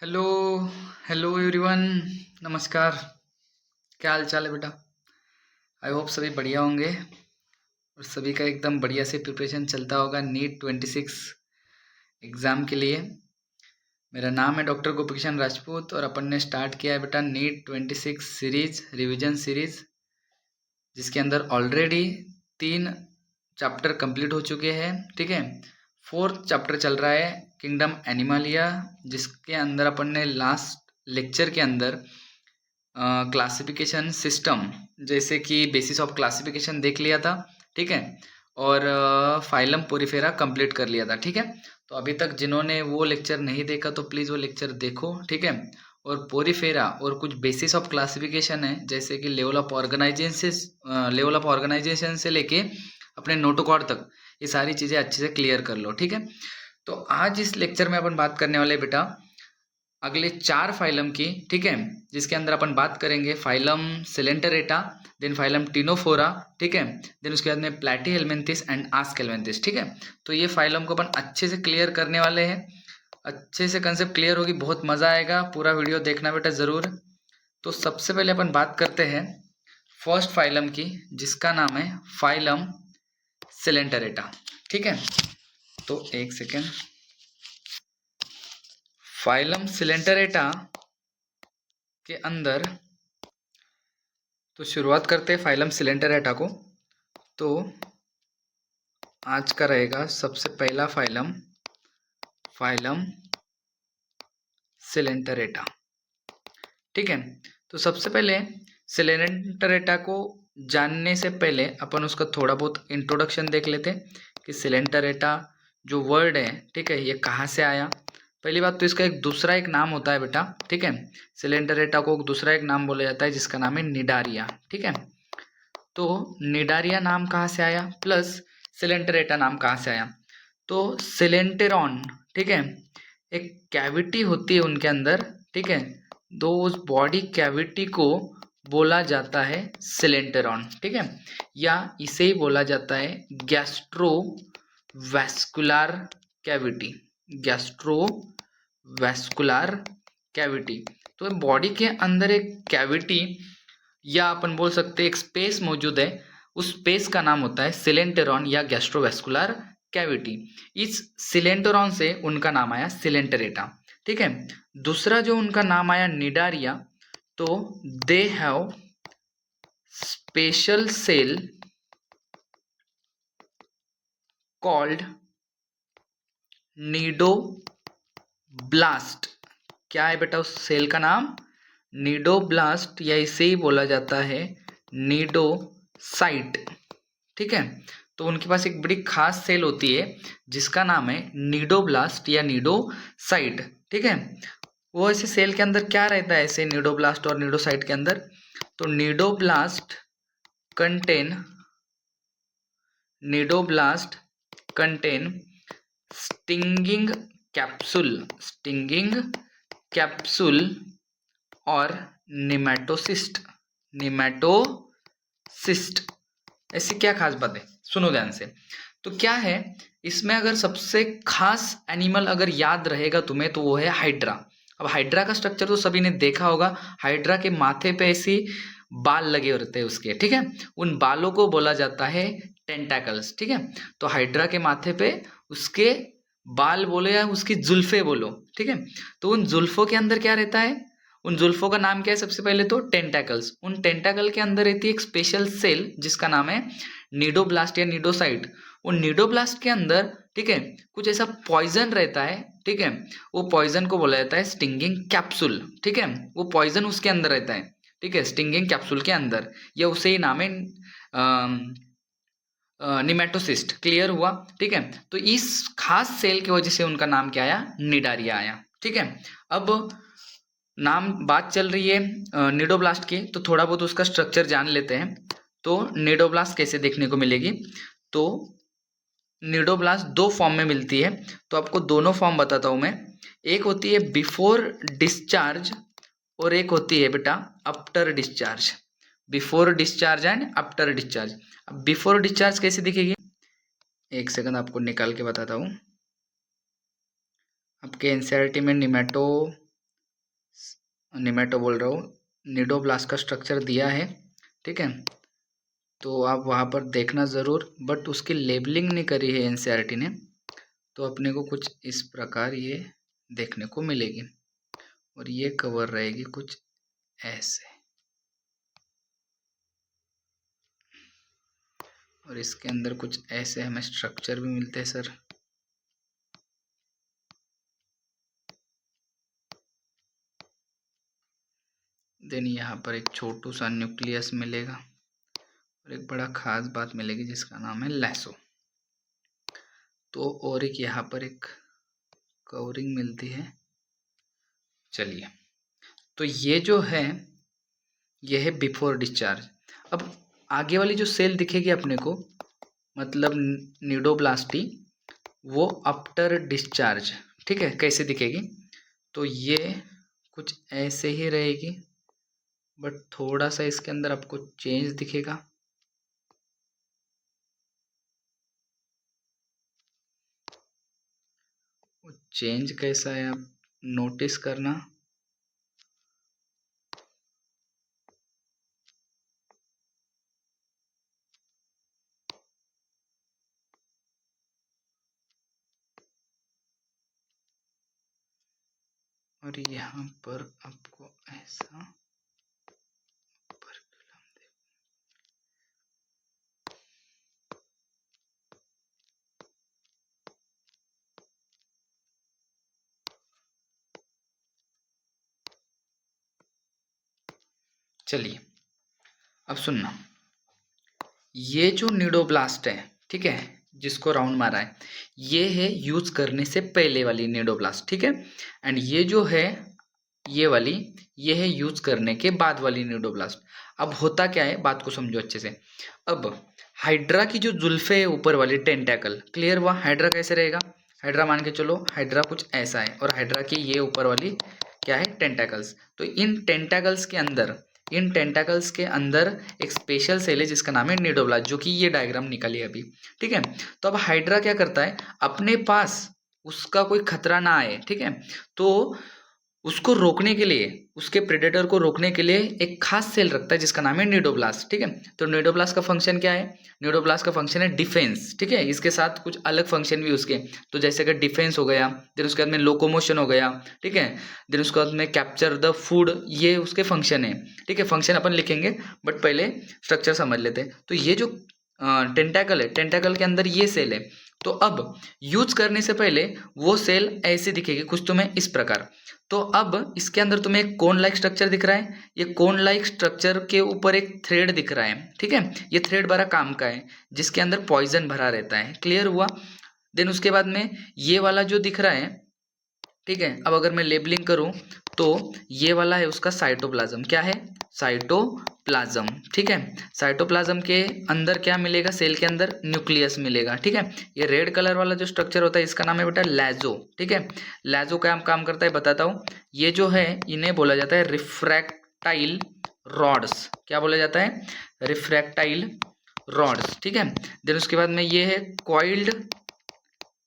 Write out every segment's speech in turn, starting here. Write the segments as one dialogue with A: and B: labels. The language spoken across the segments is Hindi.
A: Hello hello everyone. नमस्कार। क्या हाल चाल है बेटा? आई होप सभी बढ़िया होंगे और सभी का एकदम बढ़िया से प्रिपरेशन चलता होगा नीट 26 एग्ज़ाम के लिए। मेरा नाम है डॉक्टर गोपीकिशन राजपूत और अपन ने स्टार्ट किया है बेटा नीट 26 सीरीज रिवीजन सीरीज, जिसके अंदर ऑलरेडी 3 चैप्टर कंप्लीट हो चुके हैं। ठीक है, 4th चैप्टर चल रहा है किंगडम एनिमलिया, जिसके अंदर अपन ने लास्ट लेक्चर के अंदर क्लासिफिकेशन सिस्टम जैसे कि बेसिस ऑफ क्लासिफिकेशन देख लिया था। ठीक है, और फाइलम पोरीफेरा कंप्लीट कर लिया था। ठीक है, तो अभी तक जिन्होंने वो लेक्चर नहीं देखा तो प्लीज़ वो लेक्चर देखो। ठीक है, और पोरीफेरा और कुछ बेसिस ऑफ क्लासिफिकेशन है जैसे कि लेवल ऑफ ऑर्गेनाइजेशन से लेके अपने नोटोकॉर्ड तक, ये सारी चीज़ें अच्छे से क्लियर कर लो। ठीक है, तो आज इस लेक्चर में अपन बात करने वाले बेटा अगले 4 फाइलम की। ठीक है, जिसके अंदर अपन बात करेंगे फाइलम सिलेंटरेटा, देन फाइलम टिनोफोरा। ठीक है, देन उसके बाद में प्लैटीहेल्मिन्थिस एंड आस्केल्मिन्थिस। ठीक है, तो ये फाइलम को अपन अच्छे से क्लियर करने वाले हैं। अच्छे से कंसेप्ट क्लियर होगी, बहुत मज़ा आएगा। पूरा वीडियो देखना बेटा ज़रूर। तो सबसे पहले अपन बात करते हैं फर्स्ट फाइलम की, जिसका नाम है फाइलम सिलेंटरेटा। ठीक है, तो एक सेकेंड। फाइलम सिलेंटरेटा के अंदर तो शुरुआत करते हैं फाइलम सिलेंटरेटा को। तो आज का रहेगा सबसे पहला फाइलम फाइलम सिलेंटरेटा। ठीक है, तो सबसे पहले सिलेंटरेटा को जानने से पहले अपन उसका थोड़ा बहुत इंट्रोडक्शन देख लेते हैं कि सिलेंटरेटा जो वर्ड है, ठीक है, ये कहाँ से आया। पहली बात तो इसका एक नाम होता है बेटा। ठीक है, सिलेंटरेटा को दूसरा एक नाम बोला जाता है जिसका नाम है निडारिया। ठीक है, तो निडारिया नाम कहाँ से आया प्लस सिलेंटरेटा नाम कहाँ से आया? तो सिलेंटेरॉन, ठीक है, एक कैविटी होती है उनके अंदर। ठीक है, तो उस बॉडी कैविटी को बोला जाता है सिलेंटेरॉन। ठीक है, या इसे ही बोला जाता है गैस्ट्रोवैस्कुलर कैविटी। गैस्ट्रोवैस्कुलर कैविटी, तो बॉडी के अंदर एक कैविटी या अपन बोल सकते हैं एक स्पेस मौजूद है, उस स्पेस का नाम होता है सिलेंटेरॉन या गैस्ट्रोवैस्कुलर कैविटी। इस सिलेंटेरॉन से उनका नाम आया सिलेंटरेटा। ठीक है, दूसरा जो उनका नाम आया निडारिया, तो they have special cell called cnidoblast. क्या है बेटा उस सेल का नाम? नीडोब्लास्ट, या इसे ही बोला जाता है नीडोसाइट। ठीक है, तो उनके पास एक बड़ी खास सेल होती है जिसका नाम है नीडोब्लास्ट या नीडोसाइट। ठीक है, वो ऐसे सेल के अंदर क्या रहता है ऐसे नीडोब्लास्ट और नीडोसाइट के अंदर? तो contain cnidoblast contain stinging capsule और निमेटोसिस्ट। ऐसी क्या खास बात है, सुनो ध्यान से। तो क्या है इसमें, अगर सबसे खास एनिमल अगर याद रहेगा तुम्हें तो वो है हाइड्रा। अब हाइड्रा का स्ट्रक्चर तो सभी ने देखा होगा। हाइड्रा के माथे पे ऐसी बाल लगे होते हैं उसके। ठीक है, उन बालों को बोला जाता है टेंटाकल्स। ठीक है, तो हाइड्रा के माथे पे उसके बाल बोलो या उसकी जुल्फे बोलो। ठीक है, तो उन जुल्फों के अंदर क्या रहता है? उन जुल्फों का नाम क्या है? सबसे पहले तो टेंटाकल्स। उन टेंटाकल के अंदर रहती है एक स्पेशल सेल जिसका नाम है नीडोब्लास्ट या नीडोसाइट। उन नीडोब्लास्ट के अंदर, ठीक है, कुछ ऐसा पॉइजन रहता है। ठीक है, वो पॉइजन को बोला जाता है स्टिंगिंग कैप्सूल। ठीक है, वो पॉइजन उसके अंदर रहता है। ठीक है, स्टिंगिंग कैप्सूल के अंदर, या उसे ही नाम है निमेटोसिस्ट। क्लियर हुआ? ठीक है, तो इस खास सेल की वजह से उनका नाम क्या आया? निडारिया आया। ठीक है, अब नाम बात चल रही है निडोब्लास्ट की, तो थोड़ा बहुत उसका स्ट्रक्चर जान लेते हैं। तो निडोब्लास्ट कैसे देखने को मिलेगी? तो निडोब्लास्ट 2 फॉर्म में मिलती है, तो आपको दोनों फॉर्म बताता हूँ मैं। एक होती है बिफोर डिस्चार्ज और एक होती है बेटा after discharge. Before discharge and after discharge. अब बिफोर डिस्चार्ज कैसे दिखेगी? एक सेकंड आपको निकाल के बताता हूँ। आपके एनसीईआरटी में निमेटो बोल रहा हूँ, निडोब्लास्ट का स्ट्रक्चर दिया है, ठीक है। तो आप वहाँ पर देखना ज़रूर, बट उसकी लेबलिंग नहीं करी है एनसीईआरटी ने, तो अपने को कुछ इस प्रकार ये देखने को मिलेगी। और ये कवर रहेगी कुछ ऐसे, और इसके अंदर कुछ ऐसे हमें स्ट्रक्चर भी मिलते हैं सर। देन यहाँ पर एक छोटू सा न्यूक्लियस मिलेगा और एक बड़ा खास बात मिलेगी जिसका नाम है लैसो। तो और एक यहाँ पर एक कवरिंग मिलती है। चलिए, तो ये जो है ये है बिफोर डिस्चार्ज। अब आगे वाली जो सेल दिखेगी अपने को, मतलब निडोब्लास्टी, वो आफ्टर डिस्चार्ज, ठीक है, कैसे दिखेगी? तो ये कुछ ऐसे ही रहेगी, बट थोड़ा सा इसके अंदर आपको चेंज दिखेगा। वो चेंज कैसा है आप नोटिस करना। और यहाँ पर आपको ऐसा चलिए, अब सुनना, ये जो निडोब्लास्ट है, ठीक है, जिसको राउंड मारा है, ये है यूज करने से पहले वाली निडोब्लास्ट, ठीक है। एंड ये जो है ये वाली, ये है यूज करने के बाद वाली निडोब्लास्ट। अब होता क्या है, बात को समझो अच्छे से। अब हाइड्रा की जो जुल्फे है ऊपर वाली, टेंटैकल, क्लियर हुआ? हाइड्रा कैसे रहेगा? हाइड्रा मान के चलो, हाइड्रा कुछ ऐसा है, और हाइड्रा की ये ऊपर वाली क्या है? टेंटैकल्स। तो इन टेंटाकल्स के अंदर एक स्पेशल सेल है जिसका नाम है निडोब्लास्ट, जो कि ये डायग्राम निकाली अभी, ठीक है। तो अब हाइड्रा क्या करता है, अपने पास उसका कोई खतरा ना आए, ठीक है, तो उसको रोकने के लिए, उसके प्रेडेटर को रोकने के लिए एक खास सेल रखता है जिसका नाम है निडोब्लास्ट, ठीक है। तो निडोब्लास्ट का फंक्शन क्या है? निडोब्लास्ट का फंक्शन है डिफेंस, ठीक है। इसके साथ कुछ अलग फंक्शन भी उसके, तो जैसे कि डिफेंस हो गया, देन उसके बाद में लोकोमोशन हो गया, ठीक है, देन उसके बाद में कैप्चर द फूड, ये उसके फंक्शन है, ठीक है। फंक्शन अपन लिखेंगे, बट पहले स्ट्रक्चर समझ लेते हैं। तो ये जो टेंटाकल है, टेंटाकल के अंदर ये सेल है। तो अब यूज करने से पहले वो सेल ऐसे दिखेगी कुछ तुम्हें इस प्रकार। तो अब इसके अंदर तुम्हें एक कोन लाइक स्ट्रक्चर दिख रहा है, ये कोन लाइक स्ट्रक्चर के ऊपर एक थ्रेड दिख रहा है, ठीक है। ये थ्रेड बड़ा काम का है, जिसके अंदर पॉइजन भरा रहता है, क्लियर हुआ? देन उसके बाद में ये वाला जो दिख रहा है, ठीक है, अब अगर मैं लेबलिंग करूं तो ये वाला है उसका साइटोप्लाज्म। क्या है? साइटोप्लाज्म, ठीक है। साइटोप्लाज्म के अंदर क्या मिलेगा? सेल के अंदर न्यूक्लियस मिलेगा, ठीक है। ये रेड कलर वाला जो स्ट्रक्चर होता है इसका नाम है बेटा लैजो, ठीक है। लैजो का काम करता है बताता हूँ। ये जो है इन्हें बोला जाता है रिफ्रैक्टाइल रॉड्स। क्या बोला जाता है? रिफ्रैक्टाइल रॉड्स, ठीक है। देन उसके बाद में ये है कॉइल्ड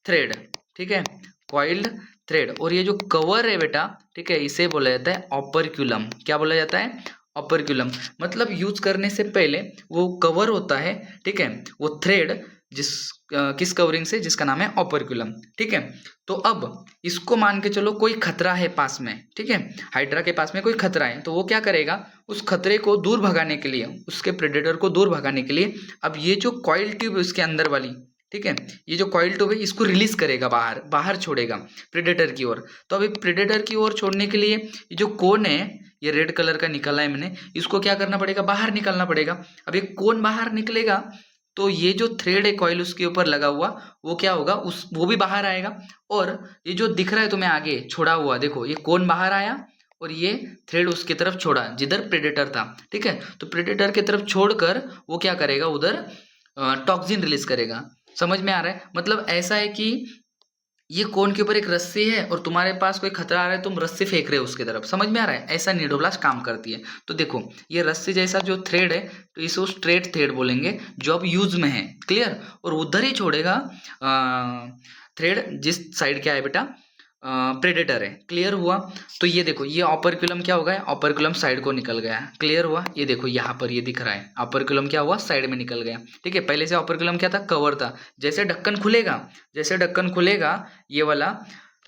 A: थ्रेड, ठीक है, कॉइल्ड थ्रेड। और ये जो कवर है बेटा, ठीक है, इसे बोला जाता है ऑपरक्यूलम। क्या बोला जाता है? ऑपरक्यूलम। मतलब यूज करने से पहले वो कवर होता है, ठीक है, वो थ्रेड किस कवरिंग से? जिसका नाम है ऑपरक्यूलम, ठीक है। तो अब इसको मान के चलो कोई खतरा है पास में, ठीक है, हाइड्रा के पास में कोई खतरा है, तो वो क्या करेगा? उस खतरे को दूर भगाने के लिए, उसके प्रेडेटर को दूर भगाने के लिए, अब ये जो कॉइल ट्यूब है उसके अंदर वाली, ठीक है, ये जो कॉइल ट्यूब है इसको रिलीज करेगा, बाहर बाहर छोड़ेगा प्रेडेटर की ओर। तो अभी प्रेडेटर की ओर छोड़ने के लिए ये जो कोन है, ये रेड कलर का निकाला है मैंने, इसको क्या करना पड़ेगा? बाहर निकालना पड़ेगा। अब ये कोन बाहर निकलेगा तो ये जो थ्रेड है कॉइल उसके ऊपर लगा हुआ, वो क्या होगा? वो भी बाहर आएगा। और ये जो दिख रहा है तुम्हें आगे छोड़ा हुआ, देखो ये कोन बाहर आया और ये थ्रेड उसकी तरफ छोड़ा जिधर प्रेडेटर था, ठीक है। तो प्रेडेटर की तरफ छोड़कर वो क्या करेगा? उधर टॉक्सिन रिलीज करेगा। समझ में आ रहा है? मतलब ऐसा है कि ये कोन के ऊपर एक रस्सी है और तुम्हारे पास कोई खतरा आ रहा है, तुम रस्सी फेंक रहे हो उसकी तरफ। समझ में आ रहा है? ऐसा निडोब्लास्ट काम करती है। तो देखो ये रस्सी जैसा जो थ्रेड है, तो इसको स्ट्रेट थ्रेड बोलेंगे जो अब यूज में है, क्लियर। और उधर ही छोड़ेगा थ्रेड जिस साइड क्या है बेटा, प्रेडेटर है। क्लियर हुआ? तो ये देखो, ये ऑपरक्यूलम क्या हो गया, ऑपरक्यूलम साइड को निकल गया। क्लियर हुआ? ये देखो यहाँ पर ये दिख रहा है, ऑपरक्यूलम क्या हुआ, साइड में निकल गया। ठीक है, पहले से ऑपरक्यूलम क्या था, कवर था। जैसे ढक्कन खुलेगा, जैसे ढक्कन खुलेगा ये वाला,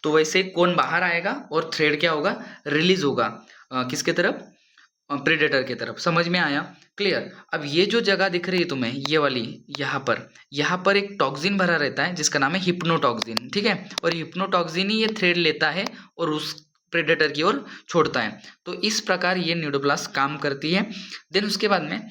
A: तो वैसे कोन बाहर आएगा और थ्रेड क्या होगा, रिलीज होगा किसके तरफ, प्रेडेटर की तरफ। समझ में आया? क्लियर। अब ये जो जगह दिख रही है तुम्हें, ये वाली, यहाँ पर एक टॉक्सिन भरा रहता है जिसका नाम है हिप्नोटॉक्सिन। ठीक है, और हिप्नोटॉक्सिन ही ये थ्रेड लेता है और उस प्रेडेटर की ओर छोड़ता है। तो इस प्रकार ये न्यूडोप्लास्ट काम करती है। देन उसके बाद में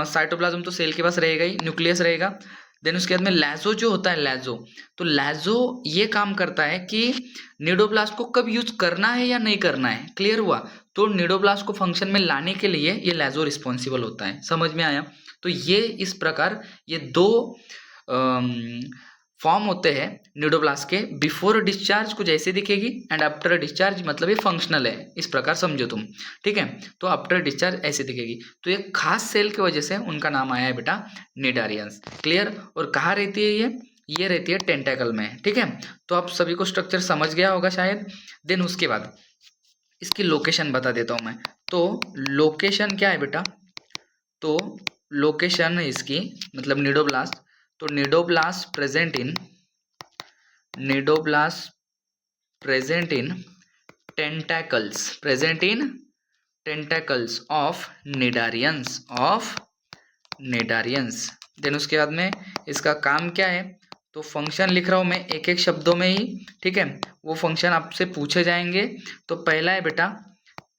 A: साइटोप्लाज्म तो सेल के पास रहेगा ही, न्यूक्लियस रहेगा। देन उसके बाद में लैजो जो होता है, लैजो, तो लैजो ये काम करता है कि न्यूडोप्लास्ट को कब यूज करना है या नहीं करना है। क्लियर हुआ? तो न्यूडोप्लास्ट को फंक्शन में लाने के लिए ये लैजो रिस्पॉन्सिबल होता है। समझ में आया? तो ये इस प्रकार ये दो फॉर्म होते हैं न्यूडोप्लास्ट के। बिफोर डिस्चार्ज कुछ ऐसे दिखेगी एंड आफ्टर डिस्चार्ज मतलब ये फंक्शनल है, इस प्रकार समझो तुम। ठीक है, तो आफ्टर डिस्चार्ज ऐसे दिखेगी। तो एक खास सेल की वजह से उनका नाम आया है बेटा निडारियंस। क्लियर? और कहाँ रहती है ये रहती है टेंटेकल में। ठीक है, तो आप सभी को स्ट्रक्चर समझ गया होगा शायद। देन उसके बाद इसकी लोकेशन बता देता हूँ मैं। तो लोकेशन क्या है बेटा, तो लोकेशन है इसकी मतलब निडोब्लास्ट, तो cnidoblast present in tentacles of cnidarians. Then उसके बाद में इसका काम क्या है, तो फंक्शन लिख रहा हूँ मैं एक एक शब्दों में ही। ठीक है, वो फंक्शन आपसे पूछे जाएंगे। तो पहला है बेटा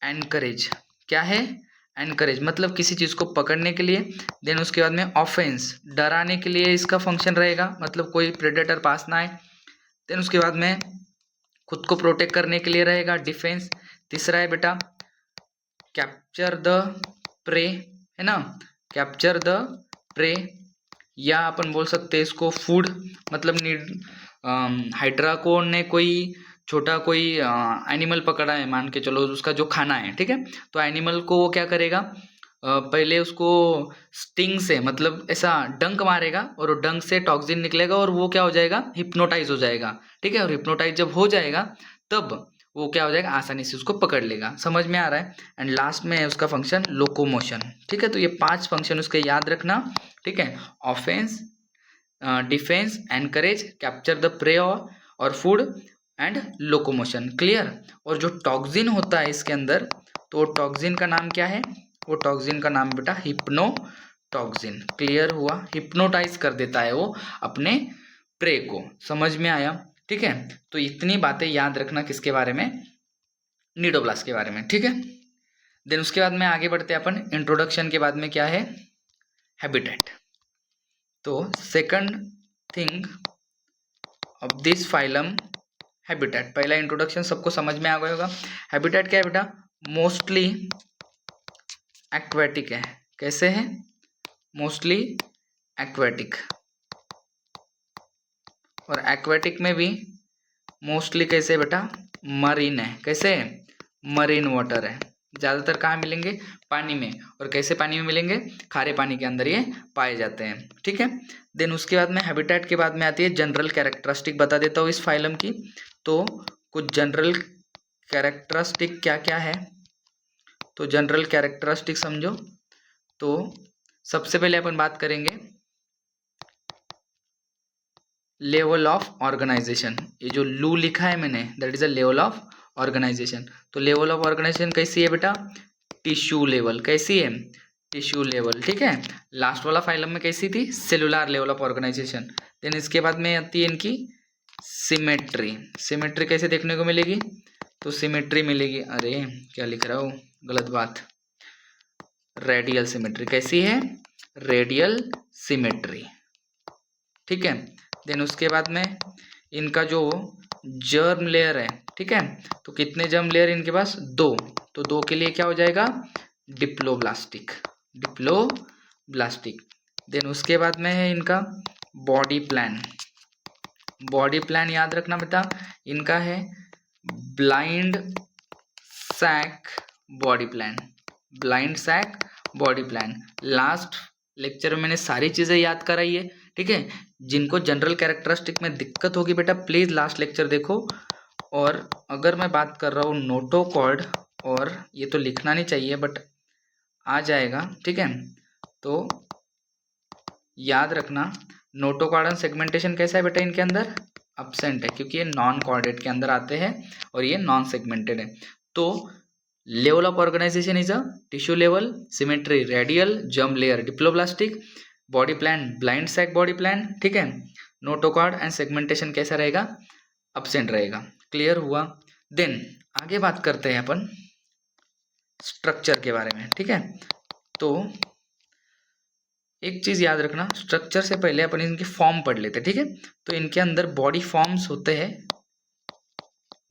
A: एनकरेज। क्या है? एनकरेज मतलब किसी चीज़ को पकड़ने के लिए। देन उसके बाद में ऑफेंस, डराने के लिए इसका फंक्शन रहेगा, मतलब कोई प्रेडेटर पास ना आए। देन उसके बाद में खुद को प्रोटेक्ट करने के लिए रहेगा, डिफेंस। तीसरा है बेटा कैप्चर द प्रे, है ना, कैप्चर द प्रे, या अपन बोल सकते हैं इसको फूड, मतलब हाइड्रा को ने कोई छोटा कोई एनिमल पकड़ा है, मान के चलो उसका जो खाना है। ठीक है, तो एनिमल को वो क्या करेगा, पहले उसको स्टिंग से मतलब ऐसा डंक मारेगा और डंक से टॉक्सिन निकलेगा और वो क्या हो जाएगा, हिप्नोटाइज हो जाएगा। ठीक है, और हिप्नोटाइज जब हो जाएगा तब वो क्या हो जाएगा, आसानी से उसको पकड़ लेगा। समझ में आ रहा है? एंड लास्ट में है उसका फंक्शन लोकोमोशन। ठीक है, तो ये 5 फंक्शन उसके याद रखना। ठीक है, offence, defence, encourage, capture the prey और फूड एंड लोकोमोशन। क्लियर? और जो टॉक्सिन होता है इसके अंदर, तो टॉक्सिन का नाम क्या है, वो टॉक्सिन का नाम बेटा हिप्नोटॉक्सिन। क्लियर हुआ? हिप्नोटाइज कर देता है वो अपने प्रे को। समझ में आया? ठीक है, तो इतनी बातें याद रखना किसके बारे में, निडोब्लास्ट के बारे में। ठीक है, देन उसके बाद में आगे बढ़ते हैं अपन। इंट्रोडक्शन के बाद में क्या है, हैबिटेट। तो second thing of this phylum habitat. पहला इंट्रोडक्शन सबको समझ में आ गया होगा। हैबिटेट क्या है बेटा, मोस्टली एक्वेटिक है। कैसे है? मोस्टली एक्वेटिक, और एक्वेटिक में भी मोस्टली कैसे बेटा, मरीन है। कैसे? मरीन वाटर है। ज़्यादातर कहाँ मिलेंगे, पानी में। और कैसे पानी में मिलेंगे, खारे पानी के अंदर ये पाए जाते हैं। ठीक है, देन उसके बाद में हैबिटेट के बाद में आती है जनरल कैरेक्टरिस्टिक। बता देता हूँ इस फाइलम की। तो कुछ जनरल कैरेक्टरिस्टिक क्या क्या है, तो जनरल कैरेक्टरिस्टिक समझो। तो सबसे पहले अपन बात करेंगे लेवल ऑफ ऑर्गेनाइजेशन। ये जो लू लिखा है मैंने, that is a level of organisation. तो लेवल ऑफ ऑर्गेनाइजेशन कैसी है बेटा, टिश्यू लेवल। कैसी है? Tissue level. ठीक है, लास्ट वाला फाइलम में कैसी थी, cellular level of organisation. Then इसके बाद में आती है इनकी सिमेट्री। सिमेट्री कैसे देखने को मिलेगी, तो सिमेट्री मिलेगी, अरे क्या लिख रहा हूँ, गलत बात, रेडियल सिमेट्री। कैसी है? Radial symmetry. ठीक है, देन उसके बाद में इनका जो जर्म लेयर है, ठीक है, तो कितने जर्म लेयर इनके पास, 2। तो 2 के लिए क्या हो जाएगा, डिप्लोब्लास्टिक। देन उसके बाद में है इनका बॉडी प्लान। बॉडी प्लान याद रखना बेटा, इनका है blind sac body plan. Blind sac body plan. Last lecture में मैंने सारी चीज़ें याद कराई है। ठीक है, जिनको जनरल कैरेक्टरिस्टिक में दिक्कत होगी बेटा प्लीज़ लास्ट लेक्चर देखो और अगर मैं बात कर रहा हूँ नोटोकॉर्ड, और ये तो लिखना नहीं चाहिए बट आ जाएगा, ठीक है। तो याद रखना नोटोकॉर्ड एंड सेगमेंटेशन कैसा है बेटा, इनके अंदर अब्सेंट है क्योंकि ये नॉन कॉर्डेट के अंदर आते हैं और ये नॉन सेगमेंटेड है। तो level of organisation is a tissue level, symmetry radial, germ layer diploblastic, body plan blind sac body plan, ठीक है। नोटोकॉर्ड एंड सेगमेंटेशन कैसा रहेगा, अब्सेंट रहेगा। क्लियर हुआ। देन आगे बात करते हैं अपन स्ट्रक्चर के बारे में, ठीक है। तो एक चीज याद रखना, स्ट्रक्चर से पहले अपन इनके फॉर्म पढ़ लेते हैं, ठीक है। तो इनके अंदर बॉडी फॉर्म्स होते हैं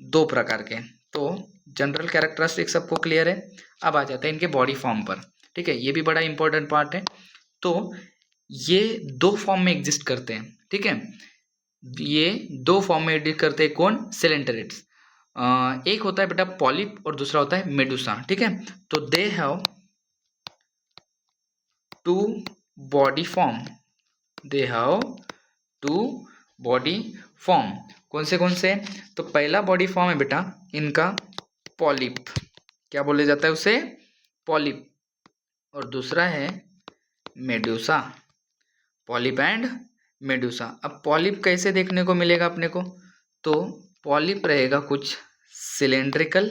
A: दो प्रकार के। तो जनरल कैरेक्टरिस्टिक सबको क्लियर है। अब आ जाते हैं इनके बॉडी फॉर्म पर, ठीक है। ये भी बड़ा इंपॉर्टेंट पार्ट है। तो ये दो फॉर्म में एग्जिस्ट करते हैं, ठीक है। ये दो फॉर्म में एग्जिस्ट करते हैं, कौन, सिलेंडरेट्स। एक होता है बेटा पॉलिप और दूसरा होता है मेडुसा, ठीक है। तो they have two body form, they have two body form. कौन से, तो पहला बॉडी फॉर्म है बेटा इनका पॉलिप, क्या बोले जाता है उसे, पॉलिप। और दूसरा है मेडुसा, पॉलिप एंड मेडुसा। अब पॉलिप कैसे देखने को मिलेगा अपने को, तो पॉलिप रहेगा कुछ सिलेंड्रिकल,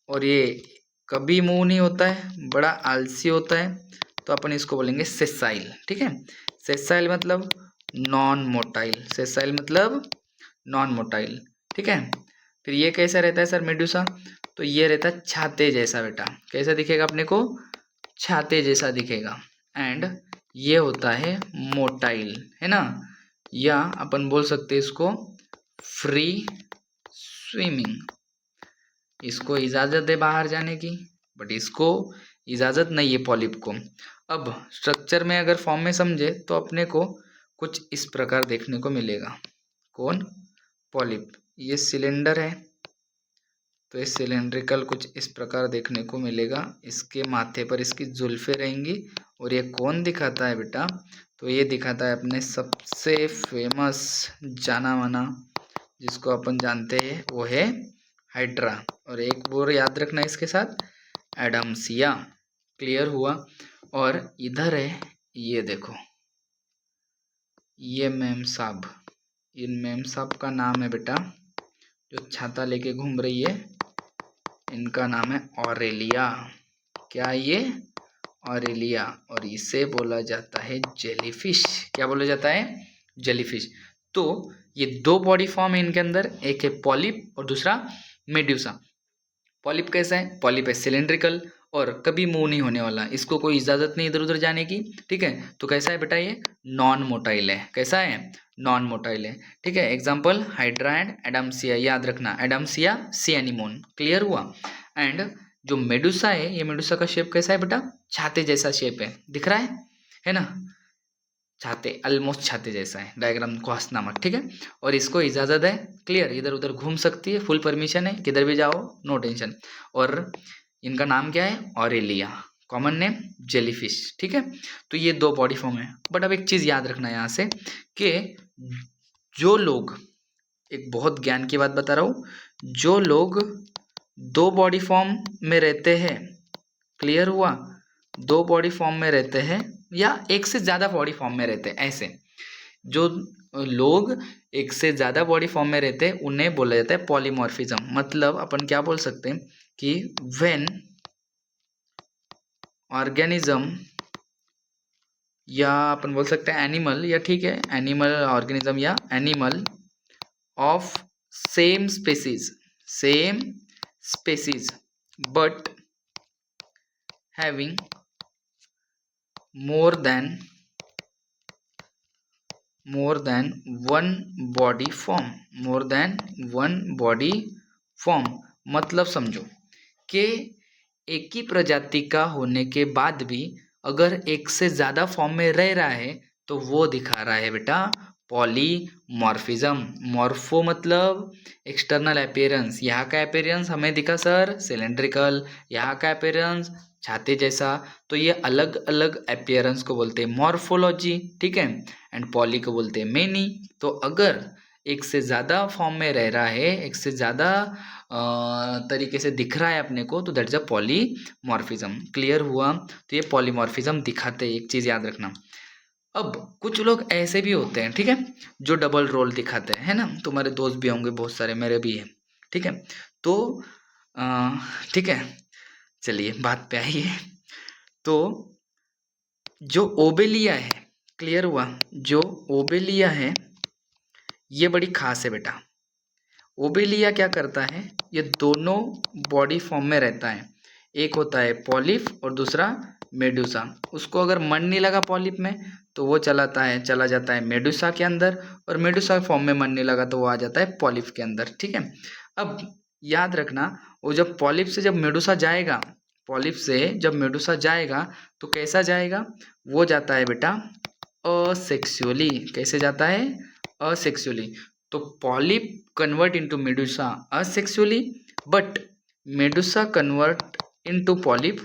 A: और ये कभी मूव नहीं होता है, बड़ा आलसी होता है, तो अपन इसको बोलेंगे सेसाइल, ठीक है। सेसाइल मतलब नॉन मोटाइल, सेसाइल मतलब नॉन मोटाइल, ठीक है। फिर ये कैसा रहता है सर मेडुसा, तो ये रहता है छाते जैसा बेटा, कैसा दिखेगा अपने को, छाते जैसा दिखेगा। एंड ये होता है मोटाइल, है ना, या अपन बोल सकते हैं इसको फ्री स्विमिंग। इसको इजाज़त है बाहर जाने की, बट इसको इजाज़त नहीं है पॉलिप को। अब स्ट्रक्चर में अगर फॉर्म में समझे तो अपने को कुछ इस प्रकार देखने को मिलेगा, कौन, पॉलिप। ये सिलेंडर है तो ये सिलेंड्रिकल कुछ इस प्रकार देखने को मिलेगा, इसके माथे पर इसकी जुल्फे रहेंगी। और ये कौन दिखाता है बेटा, तो ये दिखाता है अपने सबसे फेमस जाना माना, जिसको अपन जानते हैं वो है हाइड्रा। और एक बोर याद रखना इसके साथ, एडम्सिया। क्लियर हुआ। और इधर है, ये देखो, ये मेम साहब, इन मेम साहब का नाम है बेटा, जो छाता लेके घूम रही है, इनका नाम है ऑरेलिया। क्या ये, ऑरेलिया। और इसे बोला जाता है जेलीफिश। क्या बोला जाता है, जेलीफिश। तो ये दो बॉडी फॉर्म है इनके अंदर, एक है पॉलिप और दूसरा मेड्यूसा। पॉलिप कैसा है, पॉलिप है सिलेंड्रिकल और कभी मूव नहीं होने वाला, इसको कोई इजाजत नहीं इधर उधर जाने की, ठीक है। तो कैसा है बेटा, ये नॉन मोटाइल है। कैसा है, नॉन मोटाइल है, ठीक है। एग्जाम्पल हाइड्रा एंड एडम्सिया, याद रखना, एडम्सिया सी एनिमोन। क्लियर हुआ। एंड जो मेडुसा है, ये मेडुसा का शेप कैसा है बेटा, छाते जैसा शेप है, दिख रहा है ना, छाते, ऑलमोस्ट छाते जैसा है, डायग्राम को हंसना मत, ठीक है। और इसको इजाजत है, क्लियर, इधर उधर घूम सकती है, फुल परमिशन है, किधर भी जाओ, नो टेंशन। और इनका नाम क्या है, ऑरेलिया, कॉमन नेम जेलीफिश, ठीक है। तो ये दो बॉडी फॉर्म है। बट अब एक चीज याद रखना यहाँ से कि जो लोग, एक बहुत ज्ञान की बात बता रहा हूँ, जो लोग दो बॉडी फॉर्म में रहते हैं, क्लियर हुआ, दो बॉडी फॉर्म में रहते हैं या एक से ज़्यादा बॉडी फॉर्म में रहते हैं, ऐसे जो लोग एक से ज़्यादा बॉडी फॉर्म में रहते हैं उन्हें बोला जाता है पॉलीमॉर्फिज्म। मतलब अपन क्या बोल सकते हैं कि व्हेन ऑर्गेनिज्म, या अपन बोल सकते हैं एनिमल, या ठीक है एनिमल ऑर्गेनिज्म या animal of same species but having more than one body form, more than one body form। मतलब समझो कि एक ही प्रजाति का होने के बाद भी अगर एक से ज़्यादा फॉर्म में रह रहा है तो वो दिखा रहा है बेटा पॉलीमॉर्फिज्म। मॉर्फो मतलब एक्सटर्नल अपीयरेंस, यहाँ का अपीयरेंस हमें दिखा सर सिलेंड्रिकल, यहाँ का अपीयरेंस छाते जैसा, तो ये अलग अलग अपीयरेंस को बोलते हैं मॉर्फोलॉजी, ठीक है। एंड पॉली को बोलते हैं मेनी। तो अगर एक से ज़्यादा फॉर्म में रह रहा है, एक से ज़्यादा तरीके से दिख रहा है अपने को, तो that is a polymorphism. Clear हुआ? तो ये पॉलीमॉर्फिज्म दिखाते हैं, एक चीज़ याद रखना। अब कुछ लोग ऐसे भी होते हैं, ठीक है, जो डबल रोल दिखाते हैं, है ना? तुम्हारे दोस्त भी होंगे बहुत सारे, मेरे भी हैं, ठीक है? तो ठीक है, चलिए बात पे आइए। तो जो ओबेलिया है, क्लियर हुआ? जो ओबेलिया है ये बड़ी खास है बेटा। ओबेलिया क्या करता है, ये दोनों बॉडी फॉर्म में रहता है। एक होता है पॉलिप और दूसरा मेडुसा। उसको अगर मन नहीं लगा पॉलिप में तो वो चला जाता है मेडुसा के अंदर, और मेडुसा फॉर्म में मन नहीं लगा तो वो आ जाता है पॉलिप के अंदर, ठीक है? अब याद रखना, वो जब पॉलिप से जब मेडुसा जाएगा, पॉलिप से जब मेडुसा जाएगा तो कैसा जाएगा? वो जाता है बेटा असेक्सुअली। कैसे जाता है? असेक्सुअली। तो polyp convert into Medusa asexually, but Medusa convert into polyp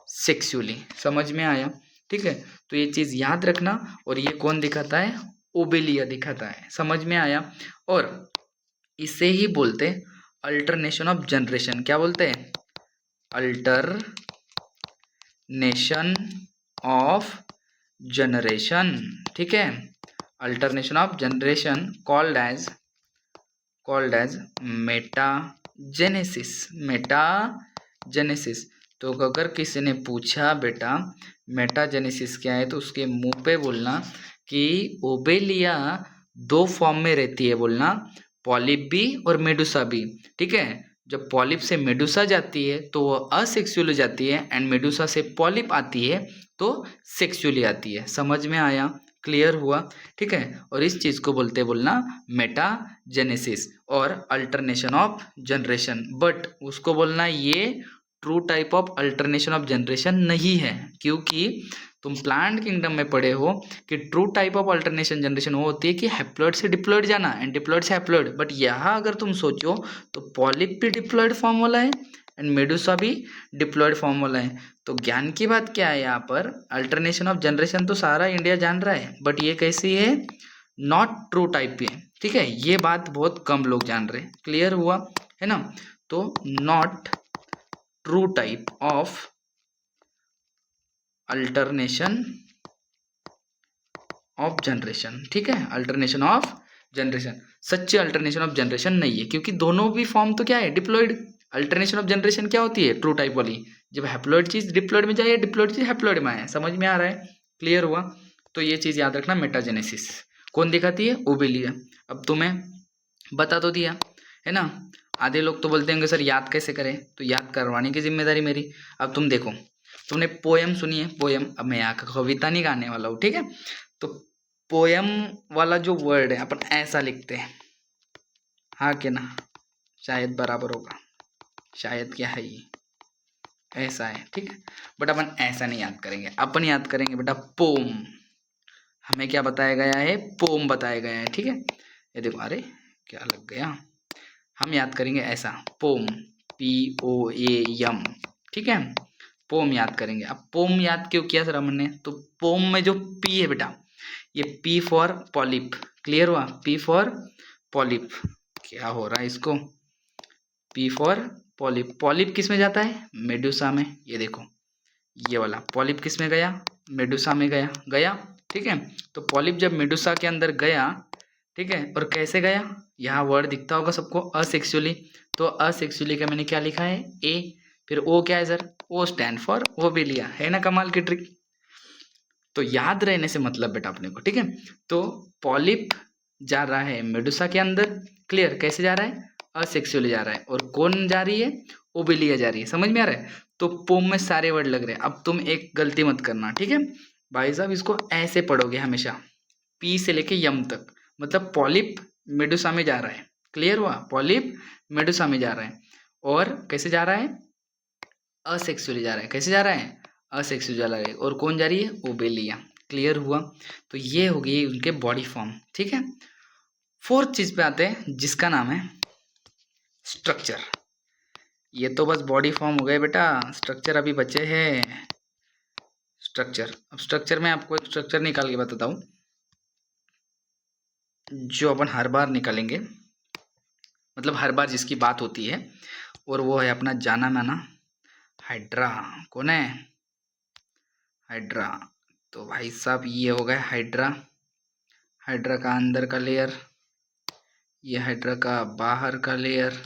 A: sexually. समझ में आया? ठीक है, तो ये चीज याद रखना। और ये कौन दिखाता है? ओबेलिया दिखाता है। समझ में आया? और इसे ही बोलते हैं अल्टरनेशन ऑफ जनरेशन। क्या बोलते हैं? अल्टरनेशन ऑफ जनरेशन, ठीक है? Alternation of generation called as metagenesis. Metagenesis. तो अगर किसी ने पूछा बेटा मेटाजेनेसिस क्या है, तो उसके मुंह पे बोलना कि ओबेलिया दो फॉर्म में रहती है, बोलना पॉलिप भी और मेडुसा भी, ठीक है? जब पॉलिप से मेडुसा जाती है तो वो असेक्सुअल हो जाती है, एंड मेडुसा से पॉलिप आती है तो सेक्सुअली आती है। समझ में आया? क्लियर हुआ? ठीक है, और इस चीज को बोलना मेटाजेनेसिस और अल्टरनेशन ऑफ जनरेशन। बट उसको बोलना ये true type of alternation of generation नहीं है, क्योंकि तुम प्लांट किंगडम में पढ़े हो कि true type of alternation generation वो होती है कि हैप्लॉइड से डिप्लॉइड जाना एंड डिप्लॉइड से हैप्लॉइड। बट यहाँ अगर तुम सोचो तो पॉलिप भी डिप्लॉइड फॉर्म वाला है एंड मेडुसा भी डिप्लॉइड फॉर्म वाला है। तो ज्ञान की बात क्या है यहाँ पर? अल्टरनेशन ऑफ जनरेशन तो सारा इंडिया जान रहा है, बट ये कैसी है? नॉट ट्रू टाइप है, ठीक है? ये बात बहुत कम लोग जान रहे हैं। क्लियर हुआ? है ना? तो not true type of alternation of generation, ठीक है? अल्टरनेशन ऑफ जनरेशन सच्चे अल्टरनेशन ऑफ जनरेशन नहीं है, क्योंकि दोनों भी फॉर्म तो क्या है? डिप्लॉइड। अल्टरनेशन ऑफ जनरेशन क्या होती है? ट्रू टाइप वाली, जब हैप्लॉइड चीज डिप्लॉइड में जाए या डिप्लॉइड चीज हैप्लॉइड में आए। समझ में आ रहा है? क्लियर हुआ? तो ये चीज याद रखना, मेटाजेनेसिस कौन दिखाती है? ओबेलिया। अब तुम्हें बता तो दिया, है ना? आधे लोग तो बोलते होंगे सर याद कैसे करें, तो याद करवाने की जिम्मेदारी मेरी। अब तुम देखो, तुमने पोयम सुनी है? पोयम। अब मैं यहाँ का कविता नहीं गाने वाला हूँ, ठीक है? तो पोयम वाला जो वर्ड है अपन ऐसा लिखते हैं, हाँ कि ना? शायद बराबर होगा, शायद क्या है ये, ऐसा है, ठीक है? बट अपन ऐसा नहीं याद करेंगे, अपन याद करेंगे बेटा पोम। हमें क्या बताया गया है? पोम बताया गया है, ठीक है? ये देखो, अरे क्या लग गया। हम याद करेंगे ऐसा, पोम, POAM, ठीक है? पोम याद करेंगे। अब पोम याद क्यों किया सर हमने? तो पोम में जो पी है बेटा, ये P फॉर पॉलिप। क्लियर हुआ? P for polyp. क्या हो रहा है इसको? P for polyp. पॉलिप किस में जाता है? मेडुसा में। ये देखो, ये वाला पॉलिप किस में गया? मेडुसा में गया, ठीक है? तो पॉलिप जब मेडुसा के अंदर गया, ठीक है, और कैसे गया? यहाँ वर्ड दिखता होगा सबको, असेक्सुअली। तो असेक्सुअली का मैंने क्या लिखा है? A। फिर O क्या है sir? O stand for Obelia. है ना कमाल की ट्रिक? तो याद रहने से मतलब बेटा अपने को, ठीक है? तो पॉलिप जा रहा है मेडुसा के अंदर, क्लियर? कैसे जा रहा है? असेक्सुअली जा रहा है। और कौन जा रही है? ओबेलिया जा रही है। समझ में आ रहा है? तो पोम में सारे वर्ड लग रहे हैं। अब तुम एक गलती मत करना, ठीक है भाई साहब? इसको ऐसे पढ़ोगे हमेशा, P से लेके यम तक, मतलब पॉलिप मेडुसा में जा रहा है। क्लियर हुआ? पॉलिप मेडुसा में जा रहा है। और कैसे जा रहा है? असेक्सुअली जा रहा है। कैसे जा रहा है? असेक्सुअली जा रहा है। और कौन जा रही है? ओबेलिया। क्लियर हुआ? तो ये हो गई उनके बॉडी फॉर्म, ठीक है? फोर्थ चीज पे आते हैं जिसका नाम है स्ट्रक्चर। ये तो बस बॉडी फॉर्म हो गए बेटा, स्ट्रक्चर अभी बचे हैं। स्ट्रक्चर, अब स्ट्रक्चर में आपको एक स्ट्रक्चर निकाल के बताता हूँ। जो अपन हर बार निकालेंगे, मतलब हर बार जिसकी बात होती है, और वो है अपना जाना माना हाइड्रा। कौन है? हाइड्रा। तो भाई साहब ये हो गया हाइड्रा। हाइड्रा का अंदर का लेयर, ये हाइड्रा का बाहर का लेयर,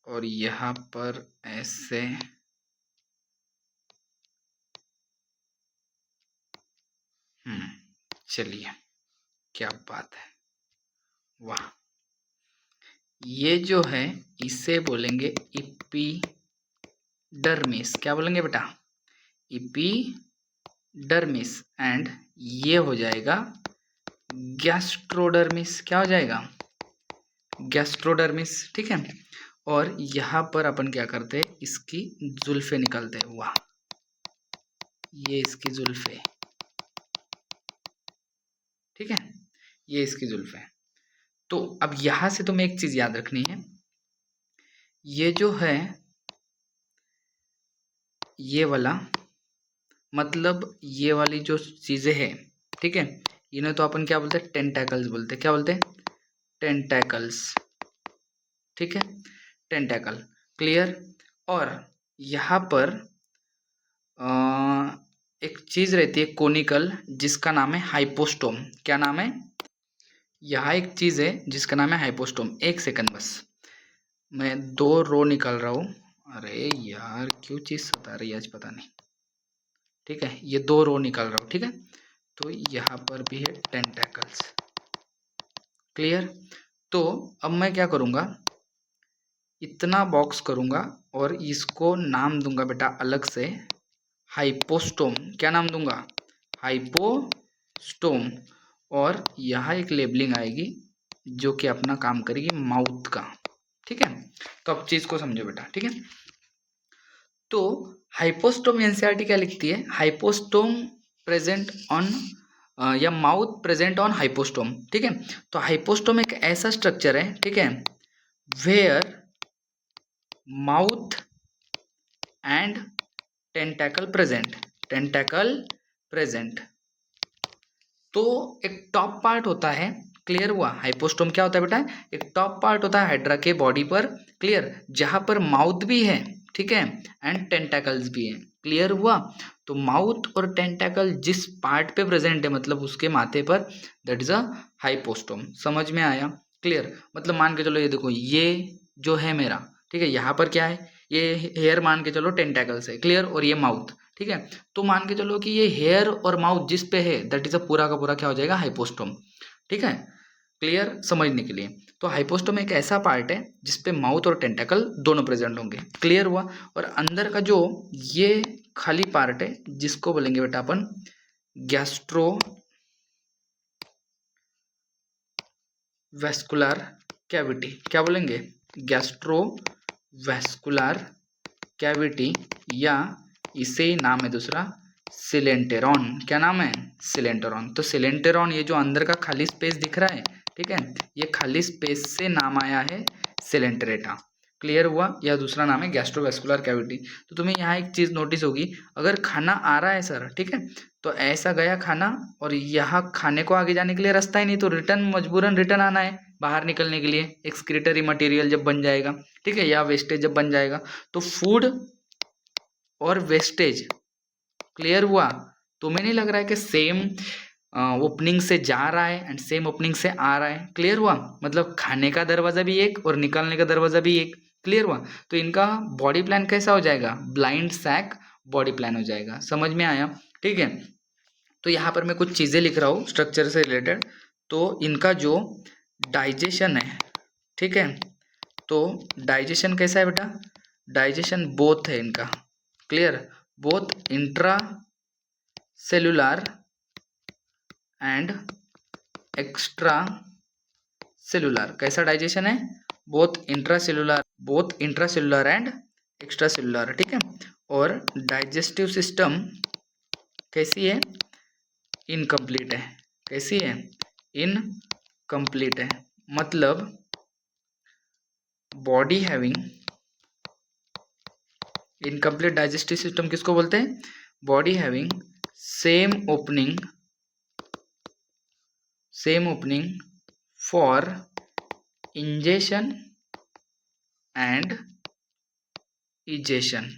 A: और यहाँ पर ऐसे चलिए, क्या बात है, वाह। ये जो है इसे बोलेंगे इपीडर्मिस। क्या बोलेंगे बेटा? इपीडर्मिस। एंड ये हो जाएगा गैस्ट्रोडर्मिस। क्या हो जाएगा? गैस्ट्रोडर्मिस। ठीक है। और यहाँ पर अपन क्या करते हैं, इसकी जुल्फे निकालते हैं। वाह, ये इसकी जुल्फे। ठीक है, ये इसकी जुल्फे। तो अब यहां से तुम्हें एक चीज याद रखनी है, ये जो है ये वाला, मतलब ये वाली जो चीजें हैं, ठीक है, इन्हें तो अपन क्या बोलते हैं? टेंटैकल्स बोलते हैं। क्या बोलते हैं? टेंटैकल्स। ठीक है, टेंटैकल। क्लियर। और यहाँ पर एक चीज रहती है कोनिकल, जिसका नाम है हाइपोस्टोम। क्या नाम है? यहाँ एक चीज है जिसका नाम है हाइपोस्टोम। एक सेकंड बस, मैं 2 रो निकाल रहा हूँ। अरे यार क्यों चीज सता रही है आज, पता नहीं। ठीक है, ये 2 रो निकाल रहा हूँ। ठीक है, तो यहाँ पर भी है टेंटैकल्स। क्लियर। तो अब मैं क्या करूँगा, इतना बॉक्स करूँगा और इसको नाम दूंगा बेटा अलग से हाइपोस्टोम। क्या नाम दूंगा? हाइपोस्टोम। और यहाँ एक लेबलिंग आएगी जो कि अपना काम करेगी माउथ का। ठीक है, तो अब चीज को समझो बेटा। ठीक है, तो हाइपोस्टोम एनसीईआरटी क्या लिखती है? हाइपोस्टोम प्रेजेंट ऑन या माउथ प्रेजेंट ऑन हाइपोस्टोम। ठीक है, तो हाइपोस्टोम एक ऐसा स्ट्रक्चर है, ठीक है, where mouth and tentacle present. Tentacle present. तो एक टॉप पार्ट होता है। क्लियर हुआ? हाइपोस्टोम क्या होता है बेटा? एक टॉप पार्ट होता है हाइड्रा के बॉडी पर। क्लियर, जहां पर माउथ भी है, ठीक है, एंड टेंटैकल्स भी है। क्लियर हुआ? तो माउथ और टेंटैकल जिस पार्ट पे प्रेजेंट है, मतलब उसके माथे पर, दैट इज अ हाइपोस्टोम। समझ में आया? क्लियर। मतलब मान के चलो, ये देखो, ये जो है मेरा, ठीक है, यहाँ पर क्या है, ये हेयर मान के चलो टेंटैकल्स है। क्लियर, और ये माउथ। ठीक है, तो मान के चलो कि ये हेयर और माउथ जिस पे है, दैट इज अ पूरा का पूरा क्या हो जाएगा? हाइपोस्टोम। ठीक है, क्लियर समझने के लिए। तो हाइपोस्टोम एक ऐसा पार्ट है जिसपे माउथ और टेंटाकल दोनों प्रेजेंट होंगे। क्लियर हुआ? और अंदर का जो ये खाली पार्ट है, जिसको बोलेंगे बेटा अपन गैस्ट्रो वेस्कुलर कैविटी। क्या बोलेंगे? गैस्ट्रो वेस्कुलर कैविटी, या इसे नाम है दूसरा सिलेंटेरॉन। क्या नाम है? सिलेंटेरॉन। तो सिलेंटेरॉन, ये जो अंदर का खाली स्पेस दिख रहा है, ठीक है, ये खाली स्पेस से नाम आया है सिलेंटरेटा। क्लियर हुआ? यह दूसरा नाम है गैस्ट्रोवेस्कुलर कैविटी। तो तुम्हें यहाँ एक चीज नोटिस होगी, अगर खाना आ रहा है सर, ठीक है, तो ऐसा गया खाना, और यहाँ खाने को आगे जाने के लिए रास्ता ही नहीं, तो रिटर्न, मजबूरन रिटर्न आना है बाहर निकलने के लिए, एक्सक्रीटरी मटेरियल जब बन जाएगा, ठीक है, या वेस्टेज जब बन जाएगा। तो फूड और वेस्टेज, क्लियर हुआ? तुम्हें नहीं लग रहा है कि सेम ओपनिंग से जा रहा है एंड सेम ओपनिंग से आ रहा है? क्लियर हुआ? मतलब खाने का दरवाजा भी एक और निकलने का दरवाजा भी एक। क्लियर हुआ? तो इनका बॉडी प्लान कैसा हो जाएगा? ब्लाइंड सैक बॉडी प्लान हो जाएगा। समझ में आया? ठीक है, तो यहाँ पर मैं कुछ चीजें लिख रहा हूँ स्ट्रक्चर से रिलेटेड। तो इनका जो डाइजेशन है, ठीक है, तो डाइजेशन कैसा है बेटा? डाइजेशन बोथ है इनका। Clear, both intra cellular and extra cellular. कैसा डाइजेशन है? Both intra cellular and extra cellular. ठीक है, और डाइजेस्टिव सिस्टम कैसी है? इनकम्प्लीट है। कैसी है? इनकम्प्लीट है। मतलब body having incomplete digestive system किसको बोलते हैं? Body having same opening for ingestion and egestion.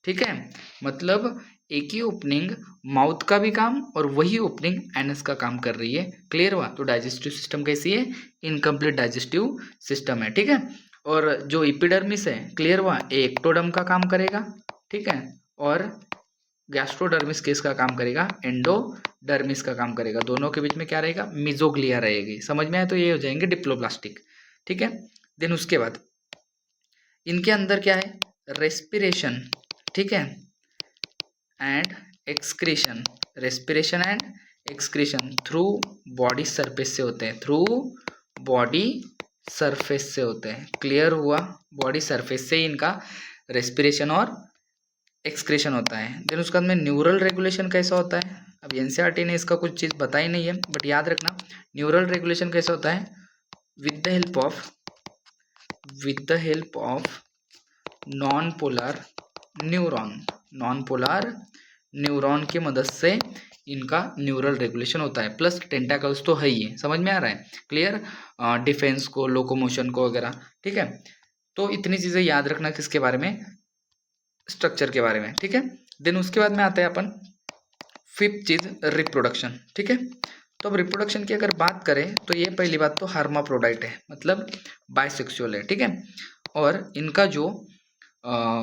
A: ठीक है, मतलब एक ही ओपनिंग माउथ का भी काम और वही ओपनिंग एनस का काम कर रही है। क्लियर हुआ? तो डाइजेस्टिव सिस्टम कैसी है? इनकम्प्लीट डाइजेस्टिव सिस्टम है। ठीक है, और जो इपिडर्मिस है, क्लियर हुआ, एक्टोडर्म का काम करेगा। ठीक है, और गैस्ट्रोडर्मिस किसका काम करेगा? एंडोडर्मिस का काम करेगा। दोनों के बीच में क्या रहेगा? मिजोग्लिया रहेगी। समझ में आया? तो ये हो जाएंगे डिप्लोब्लास्टिक। ठीक है, देन उसके बाद इनके अंदर क्या है? रेस्पिरेशन, ठीक है, and excretion. Respiration and excretion through body surface से होते हैं, थ्रू बॉडी सरफेस से होते हैं। क्लियर हुआ? बॉडी सरफेस से ही इनका रेस्पिरेशन और एक्सक्रीशन होता है। देन उसके बाद में न्यूरल रेगुलेशन कैसा होता है? अब एनसीईआरटी ने इसका कुछ चीज़ बताई नहीं है, बट याद रखना न्यूरल रेगुलेशन कैसा होता है? With the help of non polar neuron की मदद से इनका न्यूरल रेगुलेशन होता है। प्लस टेंटाकल्स तो है ही है। समझ में आ रहा है? क्लियर? डिफेंस को, लोकोमोशन को वगैरह। ठीक है, तो इतनी चीज़ें याद रखना किसके बारे में? स्ट्रक्चर के बारे में। ठीक है, देन उसके बाद में आते हैं अपन फिफ्थ चीज, रिप्रोडक्शन। ठीक है, तो अब रिप्रोडक्शन की अगर बात करें तो ये पहली बात तो हर्माफ्रोडाइट है, मतलब बाइसेक्सुअल है। ठीक है, और इनका जो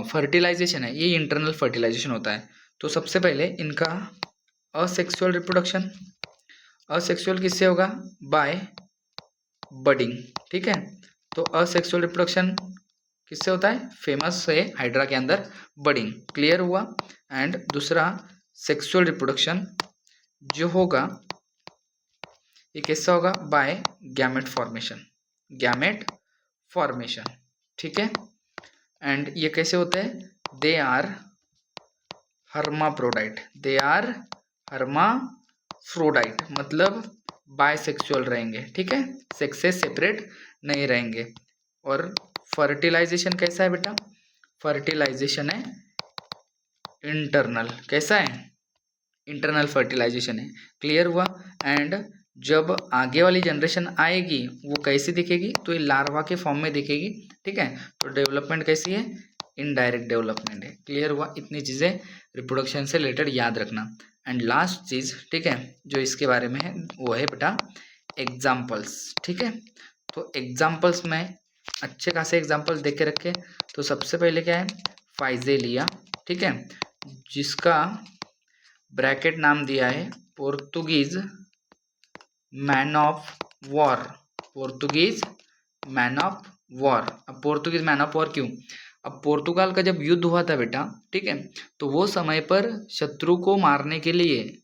A: फर्टिलाइजेशन है, ये इंटरनल फर्टिलाइजेशन होता है। तो सबसे पहले इनका असेक्सुअल रिप्रोडक्शन, असेक्सुअल किससे होगा? By budding. ठीक है, तो असेक्सुअल रिप्रोडक्शन किससे होता है? फेमस है हाइड्रा के अंदर, बडिंग। क्लियर हुआ? एंड दूसरा सेक्सुअल रिप्रोडक्शन जो होगा ये कैसा होगा? By gamete formation. ठीक है, एंड ये कैसे होता है? दे आर हर्माफ्रोडाइट, मतलब बायसेक्सुअल रहेंगे। ठीक है, सेक्स से सेपरेट नहीं रहेंगे। और फर्टिलाइजेशन कैसा है बेटा? फर्टिलाइजेशन है इंटरनल। कैसा है? इंटरनल फर्टिलाइजेशन है। क्लियर हुआ? एंड जब आगे वाली जनरेशन आएगी वो कैसी दिखेगी? तो ये लार्वा के फॉर्म में दिखेगी। ठीक है, तो डेवलपमेंट कैसी है? इनडायरेक्ट डेवलपमेंट है। क्लियर हुआ? इतनी चीज़ें रिप्रोडक्शन से रिलेटेड याद रखना। एंड लास्ट चीज़, ठीक है, जो इसके बारे में है वो है बेटा एग्जाम्पल्स। ठीक है, तो एग्जाम्पल्स में अच्छे खासे एग्जाम्पल देख के रखे। तो सबसे पहले क्या है? फाइजेलिया। ठीक है, जिसका ब्रैकेट नाम दिया है Portuguese man of war. Portuguese man of war. अब पोर्तुगीज मैन ऑफ वॉर क्यों? अब पोर्तुगाल का जब युद्ध हुआ था बेटा, ठीक है, तो वो समय पर शत्रु को मारने के लिए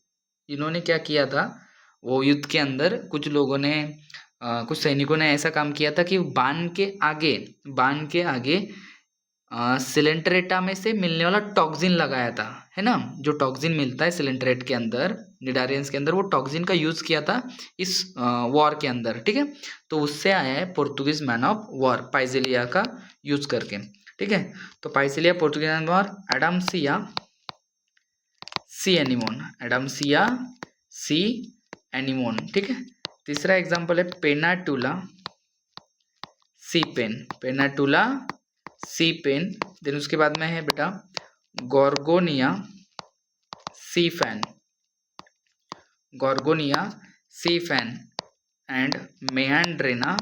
A: इन्होंने क्या किया था? वो युद्ध के अंदर कुछ लोगों ने कुछ सैनिकों ने ऐसा काम किया था कि बाण के आगे सिलेंट्रेटा में से मिलने वाला टॉक्सिन लगाया था, है ना? जो टॉक्सिन मिलता है सिलेंट्रेट के अंदर, निडारियंस के अंदर, वो टॉक्सिन का यूज किया था इस वॉर के अंदर। ठीक है, तो उससे आया है Portuguese man of war, Physalia का यूज करके। ठीक है, तो Physalia Portuguese man of war, Adamsia sea anemone. ठीक है, तीसरा एग्जाम्पल है पेनाटुला सी पेन। देन उसके बाद में है बेटा Gorgonia sea fan and Meandrina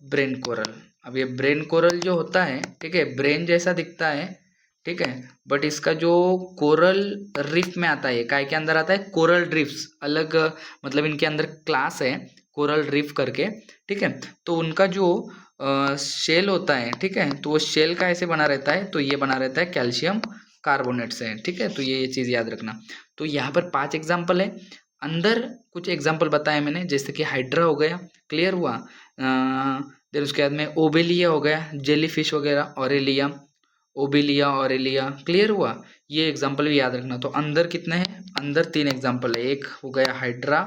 A: brain coral. अब ये ब्रेन कोरल जो होता है, ठीक है, ब्रेन जैसा दिखता है, ठीक है, बट इसका जो कोरल रीफ में आता है, काय के अंदर आता है? कोरल रीफ्स अलग, मतलब इनके अंदर क्लास है कोरल रीफ करके। ठीक है, तो उनका जो शेल होता है, ठीक है, तो वो शेल का ऐसे बना रहता है, तो ये बना रहता है कैल्शियम कार्बोनेट से। ठीक है, तो ये चीज़ याद रखना। तो यहाँ पर 5 एग्जाम्पल है, अंदर कुछ एग्जाम्पल बताए मैंने, जैसे कि हाइड्रा हो गया। क्लियर हुआ? देन उसके बाद में ओबेलिया हो गया, जेली फिश वगैरह, ऑरेलिया। क्लियर हुआ? ये एग्जाम्पल भी याद रखना। तो अंदर कितने हैं? अंदर 3 एग्जाम्पल है। एक हो गया हाइड्रा,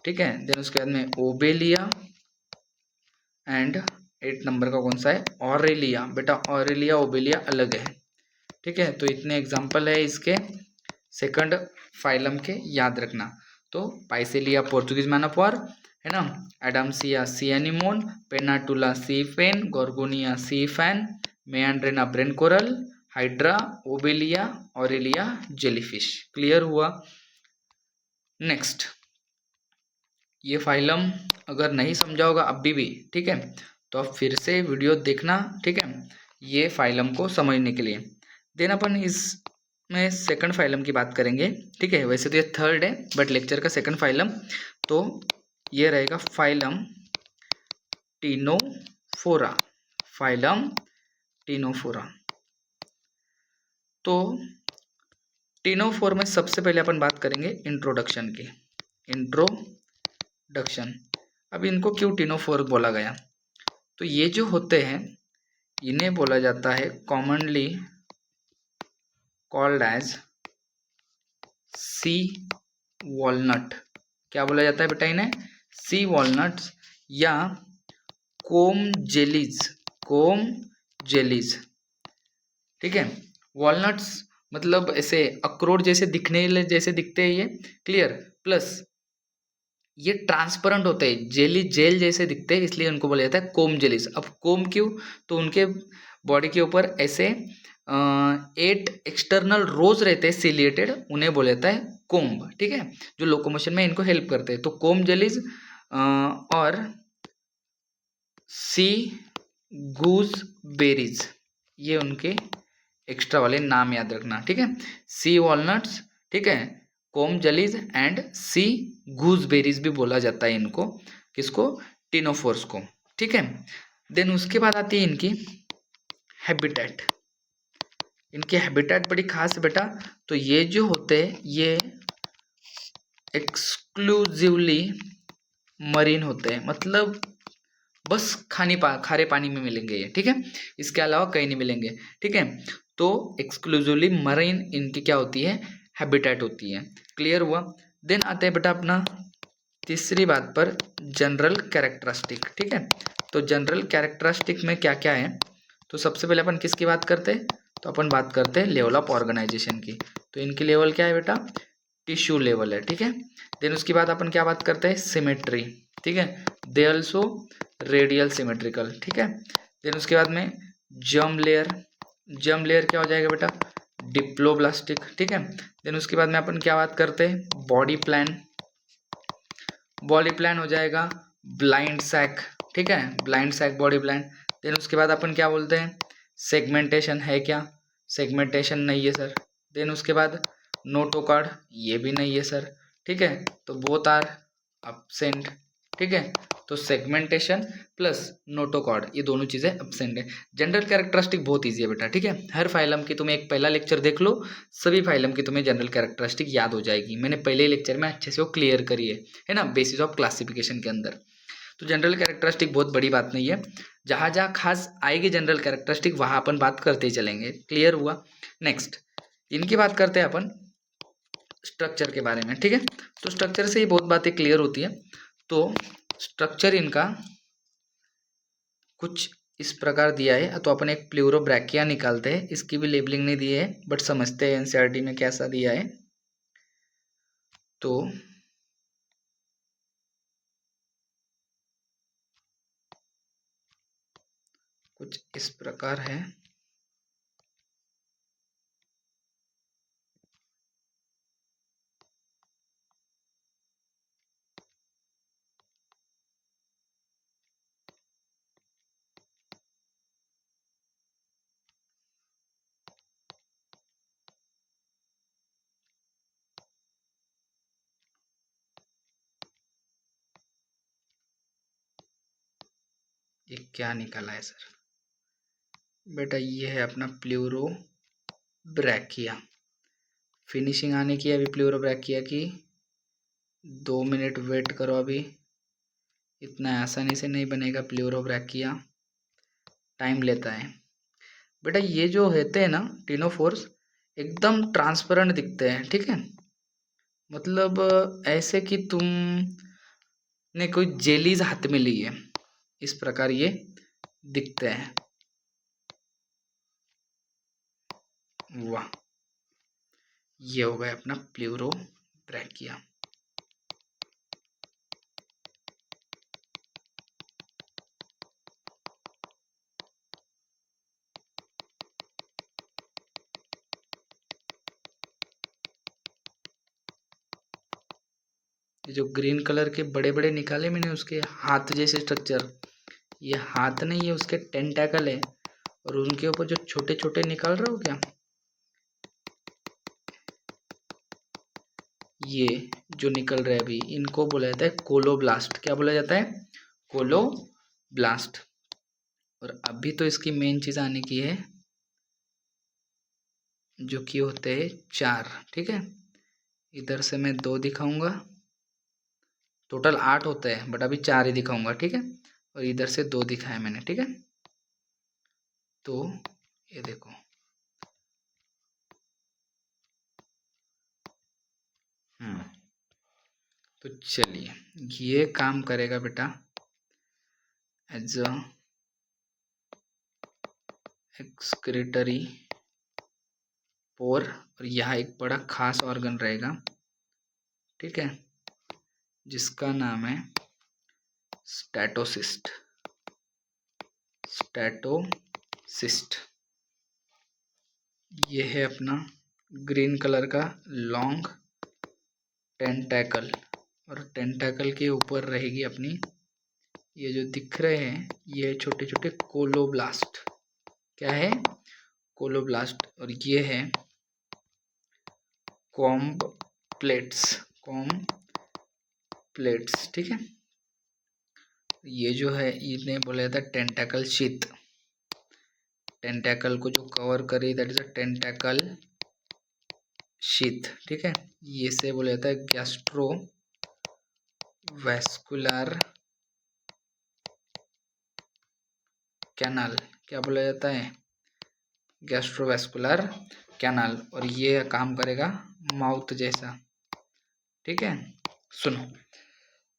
A: ठीक है, देन उसके बाद में ओबेलिया, एंड 8 नंबर का कौन सा है? ऑरेलिया। बेटा ऑरेलिया ओबेलिया अलग है। ठीक है, तो इतने एग्जाम्पल है इसके सेकंड फाइलम के, याद रखना। तो Physalia Portuguese man of war है ना, Adamsia sea anemone, Pennatula sea fan, Gorgonia sea fan, Meandrina brain coral, hydra, Obelia, Aurelia jellyfish. Clear हुआ। नेक्स्ट, ये फाइलम अगर नहीं समझा होगा अभी भी, ठीक है, तो आप फिर से वीडियो देखना, ठीक है, ये फाइलम को समझने के लिए। देन अपन इसमें सेकंड फाइलम की बात करेंगे, ठीक है। वैसे तो ये थर्ड है बट लेक्चर का सेकंड फाइलम, तो ये रहेगा फाइलम टीनोफोरा, फाइलम टीनोफोरा। तो टीनोफोर में सबसे पहले अपन बात करेंगे इंट्रोडक्शन की, इंट्रोडक्शन। अब इनको क्यों टीनोफोर बोला गया, तो ये जो होते हैं इन्हें बोला जाता है commonly called as sea walnut. क्या बोला जाता है बेटा इन्हें, सी वॉलनट्स या कोम जेलीज, कोम जेलीज, ठीक है। वॉलनट्स मतलब ऐसे अखरोट जैसे दिखने जैसे दिखते हैं ये, क्लियर, प्लस ये ट्रांसपेरेंट होते हैं, जेली जेल जैसे दिखते हैं, इसलिए उनको बोला जाता है कोम जेलीज। अब कोम क्यों, तो उनके बॉडी के ऊपर ऐसे 8 एक्सटर्नल रोज रहते हैं सिलिएटेड, उन्हें बोला जाता है कोम्ब, ठीक है, जो लोकोमोशन में इनको हेल्प करते हैं। तो कोम जेलीज और सी गूज बेरीज, ये उनके एक्स्ट्रा वाले नाम याद रखना, ठीक है। सी वॉलनट्स, ठीक है, कोम जलीज एंड सी गूजबेरीज भी बोला जाता है इनको, किसको, टीनोफोर्स को, ठीक है। देन उसके बाद आती है इनकी हैबिटेट। इनकी हैबिटेट बड़ी खास है बेटा। तो ये जो होते हैं ये एक्सक्लूसिवली मरीन होते हैं, मतलब बस खारे पानी में मिलेंगे ये, ठीक है, इसके अलावा कहीं नहीं मिलेंगे, ठीक है। तो एक्सक्लूसिवली मरीन इनकी क्या होती है, हैबिटेट होती है। क्लियर हुआ। देन आते हैं बेटा अपना तीसरी बात पर, जनरल कैरेक्टरिस्टिक, ठीक है। तो जनरल कैरेक्टरिस्टिक में क्या क्या है, तो सबसे पहले अपन किसकी बात करते हैं, तो अपन बात करते हैं लेवल ऑफ ऑर्गेनाइजेशन की। तो इनकी लेवल क्या है बेटा, टिश्यू लेवल है, ठीक है। देन उसके बाद अपन क्या बात करते हैं, सिमेट्री, ठीक है, दे ऑल्सो रेडियल सिमेट्रिकल, ठीक है। देन उसके बाद में जर्म लेयर, जर्म लेयर क्या हो जाएगा बेटा, डिप्लोब्लास्टिक, ठीक है। देन उसके बाद में अपन क्या बात करते हैं, बॉडी प्लान, बॉडी प्लान हो जाएगा ब्लाइंड सैक, ठीक है, blind sac body plan. Then उसके बाद अपन क्या बोलते हैं, सेगमेंटेशन है क्या, सेगमेंटेशन नहीं है सर। देन उसके बाद नोटोकॉर्ड, ये भी नहीं है सर, ठीक है, तो बोथ आर अब्सेंट, ठीक है। तो सेगमेंटेशन प्लस नोटोकॉर्ड, ये दोनों चीजें अब्सेंट है। जनरल कैरेक्टरिस्टिक बहुत ईजी है बेटा, ठीक है, हर फाइलम की तुम्हें एक पहला लेक्चर देख लो, सभी फाइलम की तुम्हें जनरल कैरेक्टरिस्टिक याद हो जाएगी। मैंने पहले लेक्चर में अच्छे से वो क्लियर करी है ना, बेसिस ऑफ क्लासिफिकेशन के अंदर। तो जनरल कैरेक्टरिस्टिक बहुत बड़ी बात नहीं है, जहाँ जहाँ खास आएगी जनरल कैरेक्टरिस्टिक वहाँ अपन बात करते ही चलेंगे। क्लियर हुआ। नेक्स्ट इनकी बात करते हैं अपन स्ट्रक्चर के बारे में, ठीक है। तो स्ट्रक्चर से ही बहुत बातें क्लियर होती है। तो स्ट्रक्चर इनका कुछ इस प्रकार दिया है, तो अपन एक प्लूरोब्रैकिया निकालते हैं, इसकी भी लेबलिंग नहीं दी है बट समझते हैं एनसीईआरटी में कैसा दिया है। तो कुछ इस प्रकार है। ये क्या निकाला है सर, बेटा ये है अपना प्लूरोब्रैकिया। फिनिशिंग आने की अभी प्लूरोब्रैकिया की, 2 मिनट वेट करो, अभी इतना आसानी से नहीं बनेगा प्लूरोब्रैकिया, टाइम लेता है बेटा। ये जो होते हैं ना टीनोफोर्स, एकदम ट्रांसपेरेंट दिखते हैं, ठीक है, मतलब ऐसे कि तुमने कोई जेलीज हाथ में ली है, इस प्रकार ये दिखते हैं। वाह, ये हो गया अपना प्लूरोब्रैकिया। ये जो ग्रीन कलर के बड़े बड़े निकाले मैंने उसके हाथ जैसे स्ट्रक्चर, ये हाथ नहीं है, उसके टेंटाकल है। और उनके ऊपर जो छोटे छोटे निकाल रहे हो क्या, ये जो निकल रहे हैं अभी, इनको बोला जाता है कोलोब्लास्ट। क्या बोला जाता है? कोलोब्लास्ट। और अभी तो इसकी मेन चीज आने की है, जो कि होते हैं 4। ठीक है, इधर से मैं 2 दिखाऊंगा, टोटल 8 होते हैं बट अभी 4 ही दिखाऊंगा। ठीक है, और इधर से 2 दिखाए मैंने। ठीक है, तो ये देखो, तो चलिए, ये काम करेगा बेटा एज अ एक्सक्रीटरी पोर, और यह एक बड़ा खास ऑर्गन रहेगा। ठीक है, जिसका नाम है स्टैटोसिस्ट। स्टैटोसिस्ट, ये है अपना ग्रीन कलर का लॉन्ग टेंटैकल, और टेंटैकल के ऊपर रहेगी अपनी, ये जो दिख रहे हैं ये छोटे छोटे कोलोब्लास्ट। क्या है? कोलोब्लास्ट। और ये है कॉम्ब प्लेट्स। Comb plates. ठीक है, ये जो है इन्हें बोला जाता है टेंटैकल शीथ। टेंटैकल को जो कवर करे दैट इज अ टेंटैकल शीथ। ठीक है, ये से बोला जाता है गैस्ट्रो वैस्कुलर कैनाल। क्या बोला जाता है? Gastrovascular canal. और ये काम करेगा माउथ जैसा। ठीक है, सुनो,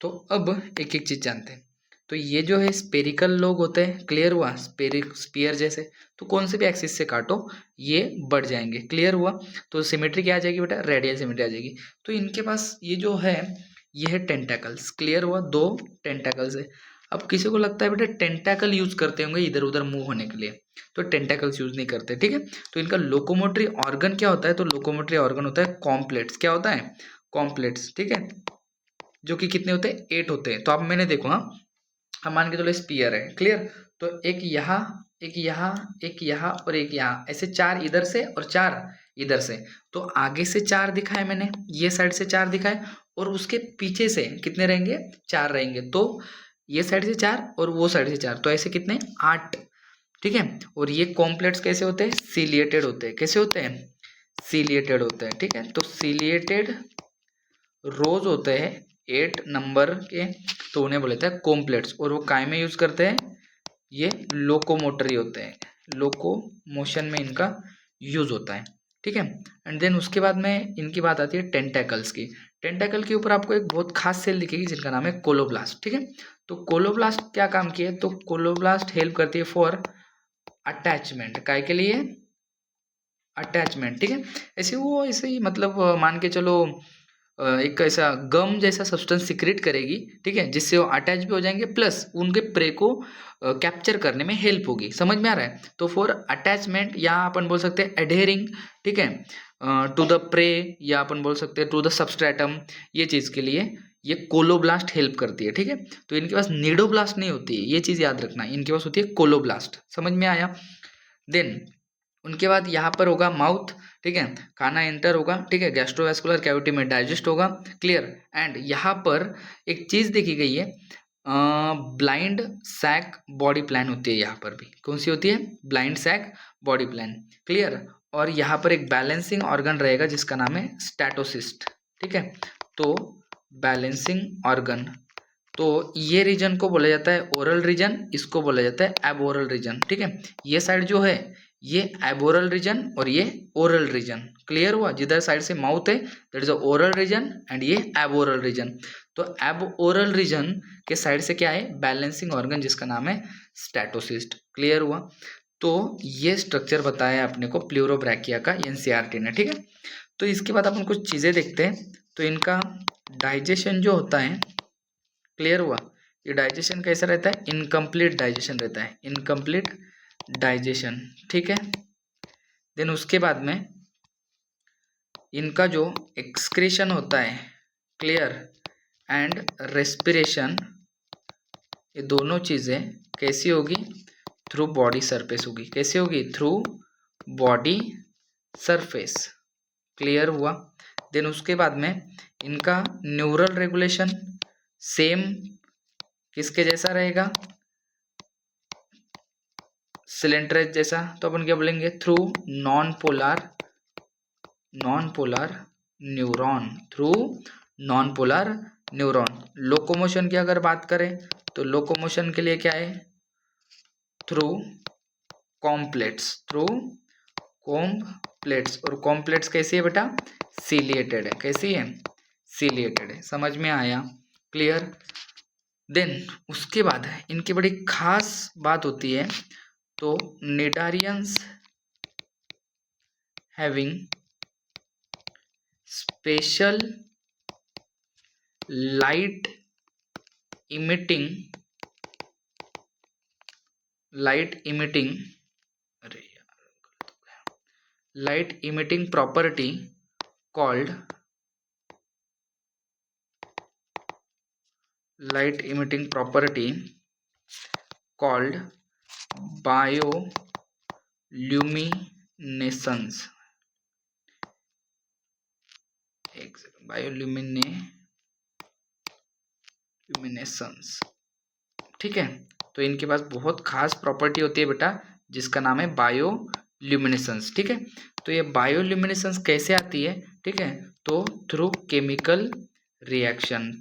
A: तो अब एक एक चीज जानते हैं। तो ये जो है स्पेरिकल लोग होते हैं, क्लियर हुआ? स्पीयर जैसे, तो कौन से भी एक्सिस से काटो ये बढ़ जाएंगे। क्लियर हुआ? तो सिमेट्री क्या आ जाएगी बेटा? रेडियल सिमेट्री आ जाएगी। तो इनके पास ये जो है ये है टेंटाकल्स। क्लियर हुआ? 2 टेंटाकल्स है। अब किसी को लगता है बेटा टेंटाकल यूज करते होंगे इधर उधर मूव होने के लिए, तो टेंटाकल्स यूज नहीं करते। ठीक है, तो इनका लोकोमोटरी ऑर्गन क्या होता है? तो लोकोमोटरी ऑर्गन होता है कॉम्प्लेट्स। क्या होता है? कॉम्प्लेट्स। ठीक है, जो कि कितने होते हैं? 8 होते हैं। तो अब मैंने देखो, हाँ, हम मान के चलो स्पीयर है। क्लियर? तो एक यहाँ, एक यहाँ, एक यहाँ और एक यहाँ, ऐसे 4 इधर से और 4 इधर से। तो आगे से 4 दिखाए मैंने, ये साइड से 4 दिखाए, और उसके पीछे से कितने रहेंगे? 4 रहेंगे। तो ये साइड से 4 और वो साइड से 4, तो ऐसे कितने? 8। ठीक है, और ये कॉम्प्लेट्स कैसे होते हैं? सिलिएटेड होते हैं। कैसे होते हैं? सिलिएटेड होते हैं। ठीक है, तो सिलिएटेड रोज होते हैं 8 नंबर के, तो उन्हें बोले थे कॉम्प्लेट्स। और वो काय में यूज करते हैं? ये लोकोमोटरी होते हैं, लोको मोशन में इनका यूज होता है। ठीक है, एंड देन उसके बाद में इनकी बात आती है टेंटेकल्स की। टेंटेकल के ऊपर आपको एक बहुत खास सेल दिखेगी जिनका नाम है कोलोब्लास्ट। ठीक है, तो कोलोब्लास्ट क्या काम किए? तो कोलोब्लास्ट हेल्प करती है फॉर अटैचमेंट। काय के लिए? अटैचमेंट। ठीक है, ऐसे वो ऐसे ही मतलब मान के चलो एक ऐसा गम जैसा सब्सटेंस सिक्रेट करेगी। ठीक है, जिससे वो अटैच भी हो जाएंगे, प्लस उनके प्रे को कैप्चर करने में हेल्प होगी। समझ में आ रहा है? तो फॉर अटैचमेंट, या अपन बोल सकते हैं एडहेरिंग, ठीक है, टू द प्रे, या अपन बोल सकते हैं टू द सबस्ट्रेटम, ये चीज के लिए ये कोलोब्लास्ट हेल्प करती है। ठीक है, तो इनके पास नीडोब्लास्ट नहीं होती है, ये चीज याद रखना, इनके पास होती है कोलोब्लास्ट। समझ में आया? देन उनके बाद यहाँ पर होगा माउथ। ठीक है, खाना एंटर होगा। ठीक है, गैस्ट्रोवैस्कुलर कैविटी में डाइजेस्ट होगा। क्लियर? एंड यहाँ पर एक चीज देखी गई है, ब्लाइंड सैक बॉडी प्लान होती है। यहाँ पर भी कौन सी होती है? Blind sac body plan. Clear? और यहाँ पर एक बैलेंसिंग ऑर्गन रहेगा जिसका नाम है स्टैटोसिस्ट। ठीक है, तो बैलेंसिंग ऑर्गन, तो ये रीजन को बोला जाता है ओरल रीजन, इसको बोला जाता है एबोरल रीजन। ठीक है, ये साइड जो है ये एबोरल रीजन और ये ओरल रीजन। क्लियर हुआ? जिधर साइड से माउथ है that is oral region, and ये एबोरल रीजन। तो एब ओरल रीजन के साइड से क्या है? बैलेंसिंग ऑर्गन जिसका नाम है स्टैटोसिस्ट। क्लियर हुआ? तो ये स्ट्रक्चर बताया अपने को प्लूरोब्रैकिया का एनसीईआरटी ने, ठीक है। तो इसके बाद अपन कुछ चीज़ें देखते हैं। तो इनका डाइजेशन जो होता है, क्लियर हुआ, ये डाइजेशन कैसा रहता है, इनकम्प्लीट डाइजेशन रहता है, इनकम्प्लीट डाइजेशन, ठीक है। देन उसके बाद में इनका जो एक्सक्रीशन होता है, क्लियर, एंड रेस्पिरेशन, ये दोनों चीज़ें कैसी होगी, थ्रू बॉडी सरफेस होगी। कैसी होगी, थ्रू बॉडी सरफेस, क्लियर हुआ। देन उसके बाद में इनका न्यूरल रेगुलेशन सेम किसके जैसा रहेगा, सिलेंट्रेज जैसा। तो अपन क्या बोलेंगे, through non polar neuron, through non polar neuron. Locomotion की अगर बात करें तो लोकोमोशन के लिए क्या है, थ्रू कॉम्प्लेट्स, थ्रू कॉम्प्लेट्स। और कॉम्प्लेट्स कैसी है बेटा, सीलिएटेड है। कैसी है, सीलिएटेड है। समझ में आया, क्लियर। देन उसके बाद इनकी बड़ी खास बात होती है, तो cnidarians having special light emitting अरे यार, light emitting property called bioluminescence, bioluminescence, ठीक है। तो इनके पास बहुत खास प्रॉपर्टी होती है बेटा, जिसका नाम है बायोल्यूमिनेसेंस, ठीक है। तो ये बायोल्यूमिनेसेंस कैसे आती है, ठीक है, तो through chemical reaction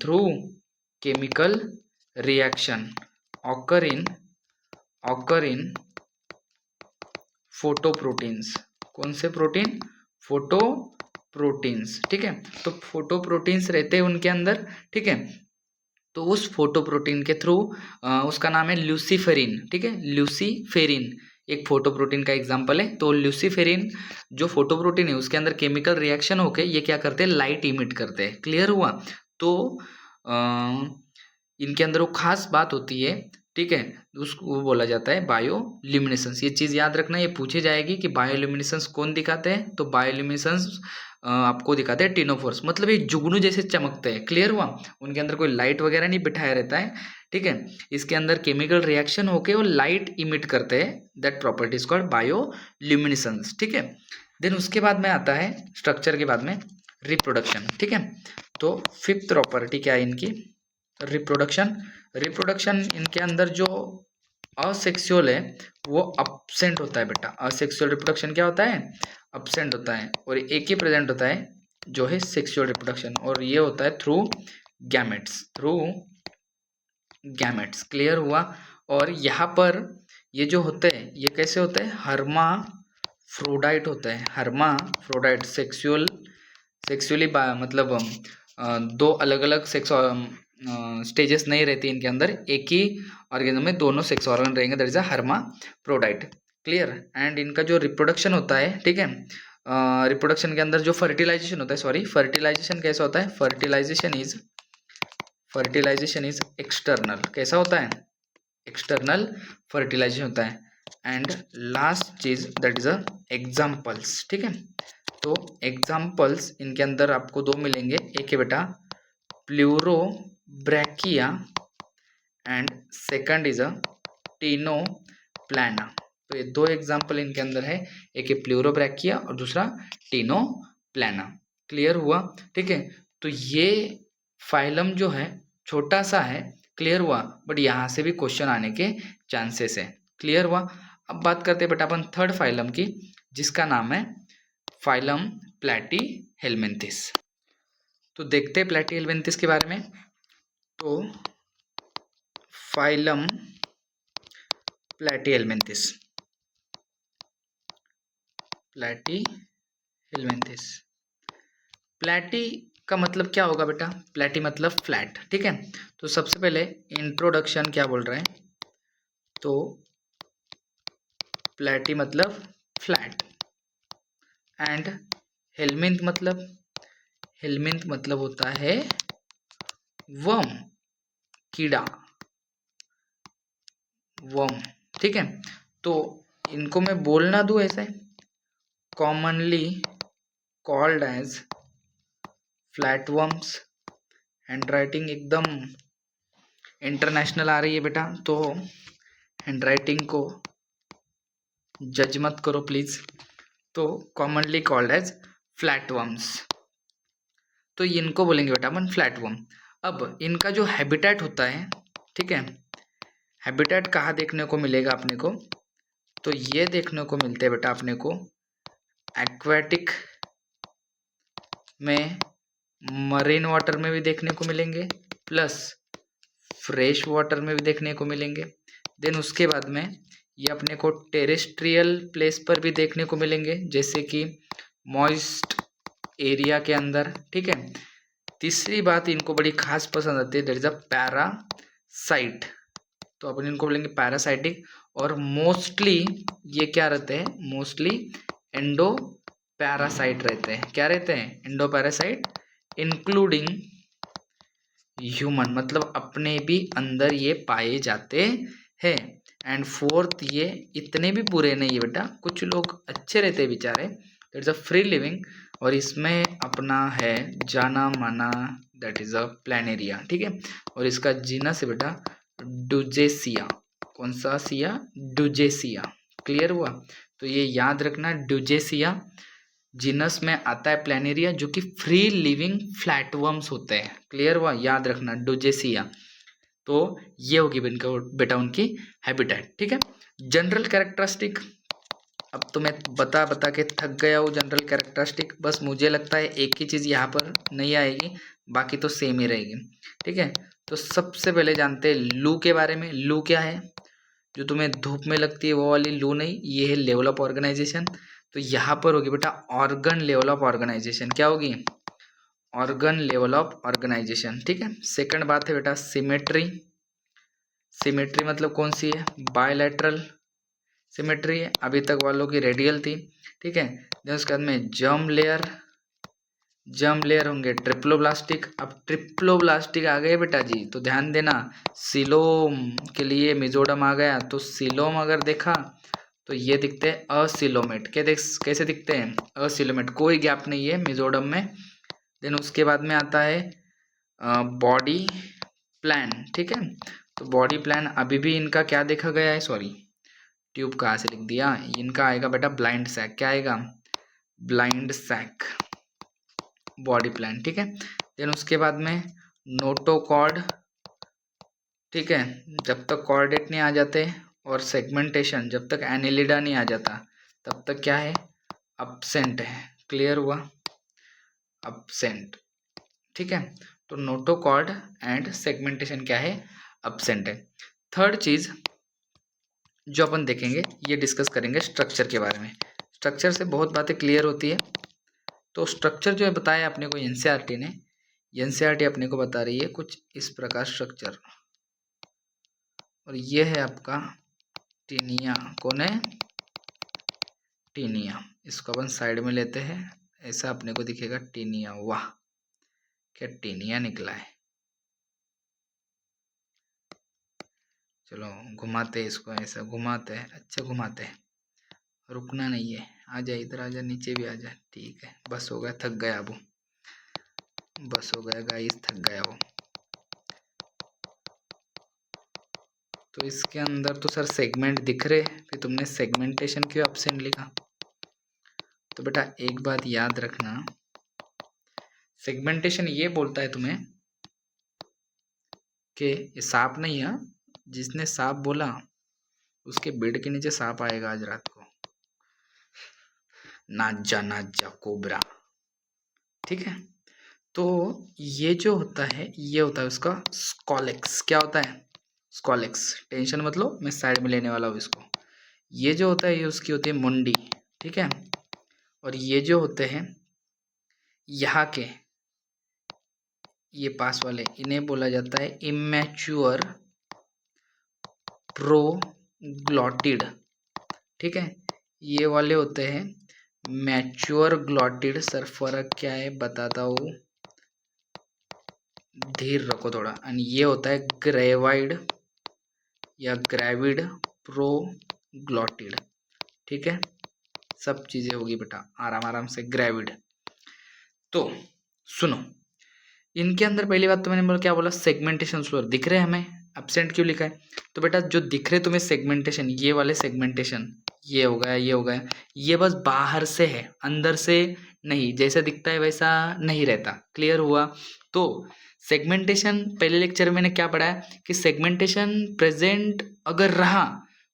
A: occur in photoproteins. कौन से प्रोटीन, फोटोप्रोटीन्स, ठीक है। तो फोटोप्रोटीन्स रहते हैं उनके अंदर, ठीक है। तो उस फोटोप्रोटीन के थ्रू, उसका नाम है ल्यूसीफेरिन, ठीक है, ल्यूसीफेरिन एक फोटोप्रोटीन का एग्जांपल है। तो ल्यूसीफेरिन जो फोटोप्रोटीन है उसके अंदर केमिकल रिएक्शन होके ये क्या करते हैं, लाइट इमिट करते हैं, क्लियर हुआ। तो इनके अंदर वो खास बात होती है, ठीक है, उसको वो बोला जाता है बायोल्यूमिनेसेंस। ये चीज़ याद रखना, ये पूछी जाएगी कि बायोल्यूमिनेसेंस कौन दिखाते हैं, तो बायोल्यूमिनेसेंस आपको दिखाते हैं टिनोफोर्स, मतलब ये जुगनू जैसे चमकते हैं, क्लियर हुआ। उनके अंदर कोई लाइट वगैरह नहीं बिठाया रहता है, ठीक है। इसके अंदर केमिकल रिएक्शन होके वो लाइट इमिट करते हैं, that property is called bioluminescence, ठीक है। देन उसके बाद में आता है स्ट्रक्चर के बाद में रिप्रोडक्शन, ठीक है। तो फिफ्थ प्रॉपर्टी क्या है इनकी, रिप्रोडक्शन इनके अंदर जो असेक्सुअल है वो अब्सेंट होता है बेटा। असेक्सुअल रिप्रोडक्शन क्या होता है, अब्सेंट होता है, और एक ही प्रेजेंट होता है जो है सेक्सुअल रिप्रोडक्शन, और ये होता है थ्रू गैमेट्स, क्लियर हुआ। और यहाँ पर ये जो होते हैं ये कैसे होते हैं, हर्माफ्रोडाइट होते हैं, हर्माफ्रोडाइट सेक्सुअली मतलब दो अलग अलग सेक्स स्टेजेस नहीं रहती इनके अंदर, एक ही ऑर्गेनिज्म में दोनों सेक्स ऑर्गन रहेंगे, that is a hermaphrodite, clear. And इनका जो रिप्रोडक्शन होता है, ठीक है, रिप्रोडक्शन के अंदर जो फर्टिलाइजेशन होता है, सॉरी फर्टिलाइजेशन कैसा होता है, फर्टिलाइजेशन इज एक्सटर्नल, कैसा होता है, एक्सटर्नल फर्टिलाइजेशन होता है। एंड लास्ट चीज दैट इज अ एग्जाम्पल्स, ठीक है। तो एग्जाम्पल्स इनके अंदर आपको दो मिलेंगे, एक है बेटा Pleurobrachia and second is a Ctenoplana. तो ये दो एग्जाम्पल इनके अंदर है, एक है प्लूरोब्रैकिया और दूसरा टीनोप्लाना, क्लियर हुआ, ठीक है। तो ये फाइलम जो है छोटा सा है, क्लियर हुआ, बट यहाँ से भी क्वेश्चन आने के चांसेस है, क्लियर हुआ। अब बात करते हैं बेटा अपन थर्ड फाइलम की, जिसका नाम है फाइलम प्लैटीहेल्मिन्थिस। तो देखते हैं प्लैटीहेल्मिन्थिस के बारे में। तो फाइलम प्लैटीहेल्मिन्थिस प्लैटी का मतलब क्या होगा बेटा, प्लैटी मतलब फ्लैट, ठीक है। तो सबसे पहले इंट्रोडक्शन क्या बोल रहे हैं, तो प्लेटी मतलब फ्लैट, एंड हेलमिंथ मतलब होता है वर्म, कीड़ा, वर्म। ठीक है, तो इनको मैं बोलना दूं ऐसे, commonly called as flat worms. Handwriting एकदम इंटरनेशनल आ रही है बेटा, तो हैंडराइटिंग को जज मत करो प्लीज। तो commonly called as flat worms, तो इनको बोलेंगे बेटा अपन फ्लैट वर्म। अब इनका जो हैबिटेट होता है, ठीक है, हैबिटेट कहाँ देखने को मिलेगा अपने को, तो ये देखने को मिलते हैं बेटा अपने को एक्वेटिक में, मरीन वाटर में भी देखने को मिलेंगे, प्लस फ्रेश वाटर में भी देखने को मिलेंगे। देन उसके बाद में ये अपने को टेरेस्ट्रियल प्लेस पर भी देखने को मिलेंगे, जैसे कि मॉइस्ट एरिया के अंदर। ठीक है, तीसरी बात इनको बड़ी खास पसंद आती है, दैट इज अ पैरासाइट, तो अपन इनको बोलेंगे पैरासाइटिक। और मोस्टली ये क्या रहते हैं, मोस्टली एंडो पैरासाइट रहते हैं। क्या रहते हैं, एंडो पैरासाइट, इंक्लूडिंग ह्यूमन, मतलब अपने भी अंदर ये पाए जाते हैं। एंड फोर्थ, ये इतने भी बुरे नहीं है बेटा, कुछ लोग अच्छे रहते हैं बेचारे, दैट्स अ फ्री लिविंग। और इसमें अपना है जाना माना, दैट इज अ प्लानेरिया। ठीक है, और इसका जीनस है बेटा डुजेसिया। कौन सा सिया, डुजेसिया। क्लियर हुआ, तो ये याद रखना, डुजेसिया जीनस में आता है प्लानेरिया, जो कि फ्री लिविंग फ्लैटवर्म्स होते हैं। क्लियर हुआ, याद रखना डुजेसिया। तो ये होगी बेटा उनकी हैबिटेट। ठीक है, जनरल कैरेक्टरिस्टिक, अब तो मैं बता बता के थक गया हूँ जनरल कैरेक्टरिस्टिक, बस मुझे लगता है एक ही चीज़ यहाँ पर नहीं आएगी, बाकी तो सेम ही रहेगी। ठीक है, तो सबसे पहले जानते हैं लू के बारे में। लू क्या है, जो तुम्हें धूप में लगती है वो वाली लू नहीं, ये है लेवल ऑफ ऑर्गेनाइजेशन। तो यहाँ पर होगी बेटा ऑर्गन लेवल ऑफ ऑर्गेनाइजेशन। क्या होगी, ऑर्गन लेवल ऑफ ऑर्गेनाइजेशन। ठीक है, सेकंड बात है बेटा सिमेट्री। सिमेट्री मतलब कौन सी है, बायलैटरल सिमेट्री है, अभी तक वालों की रेडियल थी। ठीक है, देन उसके बाद में जर्म लेयर होंगे ट्रिप्लोब्लास्टिक। अब ट्रिप्लोब्लास्टिक आ गए बेटा जी, तो ध्यान देना, सिलोम के लिए मिजोडम आ गया, तो सिलोम अगर देखा तो ये दिखते हैं असिलोमेट। कैसे दिखते हैं, असिलोमेट, कोई गैप नहीं है मिजोडम में। देन उसके बाद में आता है बॉडी प्लान। ठीक है, तो बॉडी प्लान अभी भी इनका क्या देखा गया है, सॉरी ट्यूब कहाँ से लिख दिया, इनका आएगा बेटा ब्लाइंड सैक। क्या आएगा, ब्लाइंड सैक, बॉडी प्लान। ठीक है, देन उसके बाद में नोटोकॉर्ड। ठीक है, जब तक कॉर्डेट नहीं आ जाते, और सेगमेंटेशन जब तक एनिलिडा नहीं आ जाता, तब तक क्या है, अब्सेंट है। क्लियर हुआ, अब्सेंट। ठीक है, तो नोटोकॉर्ड एंड सेगमेंटेशन क्या है, अब्सेंट है। थर्ड चीज जो अपन देखेंगे, ये डिस्कस करेंगे स्ट्रक्चर के बारे में। स्ट्रक्चर से बहुत बातें क्लियर होती है। तो स्ट्रक्चर जो है बताया अपने को एनसीईआरटी ने, एनसीईआरटी अपने को बता रही है कुछ इस प्रकार स्ट्रक्चर, और ये है आपका टीनिया। कौन है, टीनिया। इसको अपन साइड में लेते हैं, ऐसा अपने को दिखेगा टीनिया। वाह, क्या टीनिया निकला है। चलो घुमाते हैं इसको, ऐसा घुमाते हैं, अच्छा घुमाते हैं, रुकना नहीं है। आजा इधर, आजा नीचे भी आजा। ठीक है, बस हो गया, थक गया अब, बस हो गया गाइस, थक गया वो। तो इसके अंदर तो सर सेगमेंट दिख रहे, फिर तुमने सेगमेंटेशन क्यों एब्सेंट लिखा। तो बेटा एक बात याद रखना, सेगमेंटेशन ये बोलता है तुम्हें कि ये सांप नहीं है, जिसने सांप बोला उसके बेड के नीचे सांप आएगा आज रात को, नाच जा कोबरा। ठीक है, तो ये जो होता है, ये होता है उसका स्कॉलेक्स। क्या होता है, स्कॉलेक्स, टेंशन मतलब मैं साइड में लेने वाला हूँ इसको। ये जो होता है ये उसकी होती है मुंडी। ठीक है, और ये जो होते हैं यहाँ के, ये पास वाले, इन्हें बोला जाता है इमेच्योर प्रोग्लॉटिड ठीक है। ये वाले होते हैं मैच्योर ग्लॉटिड। सर फर्क क्या है बताता हूँ, धीर रखो थोड़ा। एंड ये होता है ग्रेवाइड या ग्रेविड प्रोग्लॉटिड। ठीक है, सब चीजें होगी बेटा आराम आराम से। ग्रेविड। तो सुनो, इनके अंदर पहली बात तो मैंने बोला, क्या बोला, सेगमेंटेशन स्लोअर दिख रहे हैं हमें, एब्सेंट क्यों लिखा है? तो बेटा जो दिख रहे तुम्हें सेगमेंटेशन, ये वाले सेगमेंटेशन, ये हो गया, ये हो गया, ये बस बाहर से है, अंदर से नहीं। जैसा दिखता है वैसा नहीं रहता। क्लियर हुआ? तो सेगमेंटेशन पहले लेक्चर में मैंने क्या पढ़ा है कि सेगमेंटेशन प्रेजेंट अगर रहा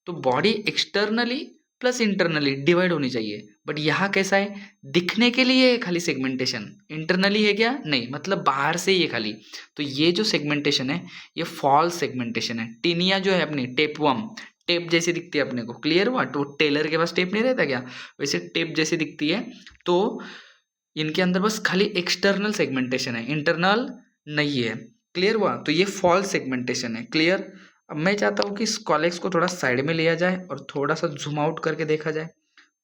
A: तो body externally plus internally divide होनी चाहिए। बट यहाँ कैसा है, दिखने के लिए है खाली सेगमेंटेशन, इंटरनली है क्या? नहीं, मतलब बाहर से ही है खाली। तो ये जो सेगमेंटेशन है ये फॉल्स सेगमेंटेशन है। टीनिया जो है अपनी टेपवर्म, टेप जैसी दिखती है अपने को। क्लियर हुआ? तो टेलर के पास टेप नहीं रहता क्या, वैसे टेप जैसी दिखती है। तो इनके अंदर बस खाली एक्सटर्नल सेगमेंटेशन है, इंटरनल नहीं है। क्लियर हुआ? तो ये फॉल्स सेगमेंटेशन है। क्लियर? अब मैं चाहता हूँ कि इस कॉलेक्स को थोड़ा साइड में लिया जाए और थोड़ा सा जूम आउट करके देखा जाए,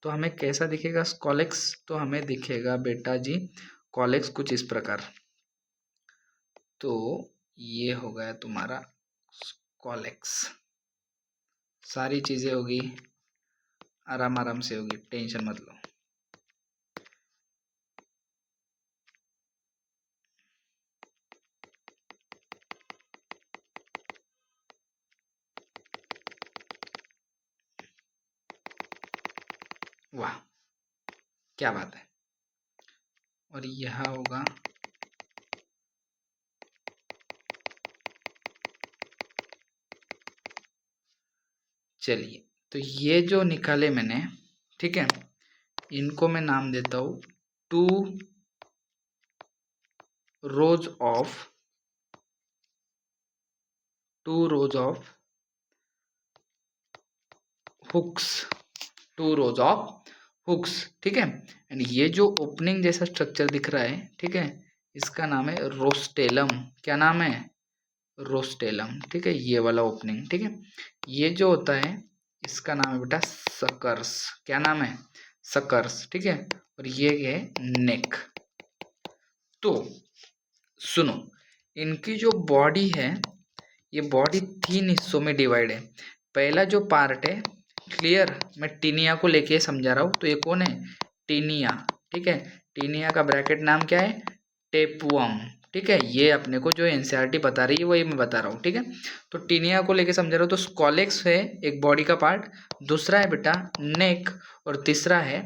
A: तो हमें कैसा दिखेगा कॉलेक्स? तो हमें दिखेगा बेटा जी कॉलेक्स कुछ इस प्रकार। तो ये हो गया तुम्हारा कॉलेक्स। सारी चीजें होगी आराम आराम से होगी, टेंशन मत लो। वाह, क्या बात है। और यह होगा चलिए, तो ये जो निकाले मैंने, ठीक है, इनको मैं नाम देता हूं two rows of hooks, two rows of hooks. ठीक है, एंड ये जो ओपनिंग जैसा स्ट्रक्चर दिख रहा है, ठीक है, इसका नाम है रोस्टेलम। क्या नाम है? रोस्टेलम। ठीक है, ये वाला ओपनिंग। ठीक है, ये जो होता है इसका नाम है बेटा सकर्स। क्या नाम है? सकर्स। ठीक है, और ये है नेक। तो सुनो, इनकी जो बॉडी है ये बॉडी 3 हिस्सों में डिवाइड है। पहला जो पार्ट है, क्लियर, मैं टीनिया को लेके समझा रहा हूँ। तो ये कौन है? टीनिया। ठीक है, टीनिया का ब्रैकेट नाम क्या है? टेपवर्म। ठीक है, ये अपने को जो एनसीईआरटी बता रही है वही मैं बता रहा हूँ। ठीक है, तो टीनिया को लेके समझा रहा हूँ। तो स्कॉलेक्स है एक बॉडी का पार्ट, दूसरा है बेटा नेक, और तीसरा है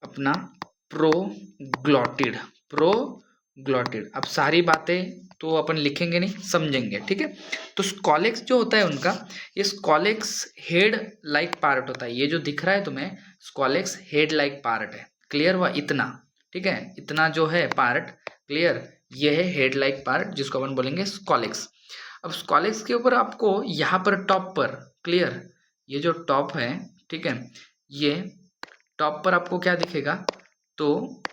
A: अपना प्रोग्लॉटिड। अब सारी बातें तो अपन लिखेंगे नहीं, समझेंगे। ठीक है, तो स्कॉलेक्स जो होता है उनका, ये स्कॉलेक्स हेड लाइक पार्ट होता है। ये जो दिख रहा है तुम्हें स्कॉलेक्स हेड लाइक पार्ट है। क्लियर हुआ? इतना। ठीक है, इतना जो है पार्ट, क्लियर, ये है हेड लाइक पार्ट जिसको अपन बोलेंगे स्कॉलेक्स। अब स्कॉलेक्स के ऊपर आपको यहाँ पर टॉप पर, क्लियर, ये जो टॉप है, ठीक है, ये टॉप पर आपको क्या दिखेगा? तो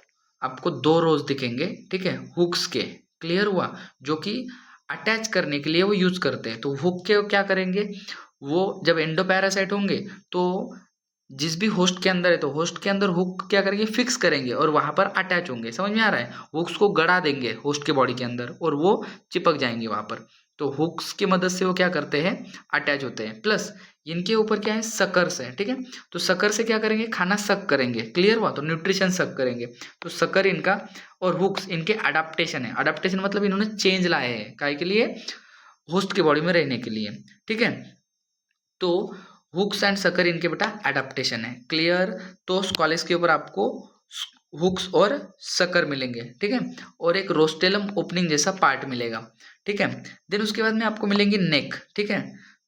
A: आपको 2 रोज दिखेंगे, ठीक है, हुक्स के। क्लियर हुआ? जो कि अटैच करने के लिए वो यूज करते हैं। तो हुक के क्या करेंगे, वो जब एंडोपैरासाइट होंगे तो जिस भी होस्ट के अंदर है, तो होस्ट के अंदर हुक क्या करेंगे, फिक्स करेंगे और वहां पर अटैच होंगे। समझ में आ रहा है? हुक्स को गड़ा देंगे होस्ट के बॉडी के अंदर और वो चिपक जाएंगे वहां पर। तो हुक्स की मदद से वो क्या करते हैं, अटैच होते हैं। प्लस इनके ऊपर क्या है, सकर्स है। ठीक है, तो सकर से क्या करेंगे, खाना सक करेंगे। क्लियर हुआ? तो न्यूट्रिशन सक करेंगे। तो सकर इनका, और हुक्स इनके अडाप्टेशन है। अडाप्टेशन मतलब इन्होंने चेंज लाए हैं, काय के लिए? होस्ट के बॉडी में रहने के लिए। ठीक है, तो हुक्स एंड सकर इनके बेटा एडाप्टेशन है। क्लियर? तो स्कॉलेक्स के ऊपर आपको हुक्स और सकर मिलेंगे। ठीक है, और एक रोस्टेलम ओपनिंग जैसा पार्ट मिलेगा। ठीक है, देन उसके बाद में आपको मिलेंगी नेक। ठीक है,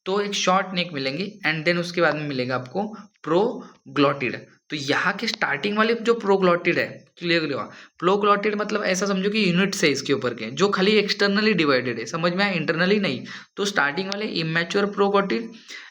A: तो एक शॉर्ट नेक मिलेंगी, एंड देन उसके बाद में मिलेगा आपको प्रोग्लॉटिड। तो यहाँ के स्टार्टिंग वाले जो प्रोग्लॉटिड है, क्लियर हुआ? प्रोग्लॉटिड मतलब ऐसा समझो कि यूनिट्स है इसके ऊपर के, जो खाली एक्सटर्नली डिवाइडेड है। समझ में आया? इंटरनली नहीं। तो स्टार्टिंग वाले इमेच्योर प्रोग्लॉटिड,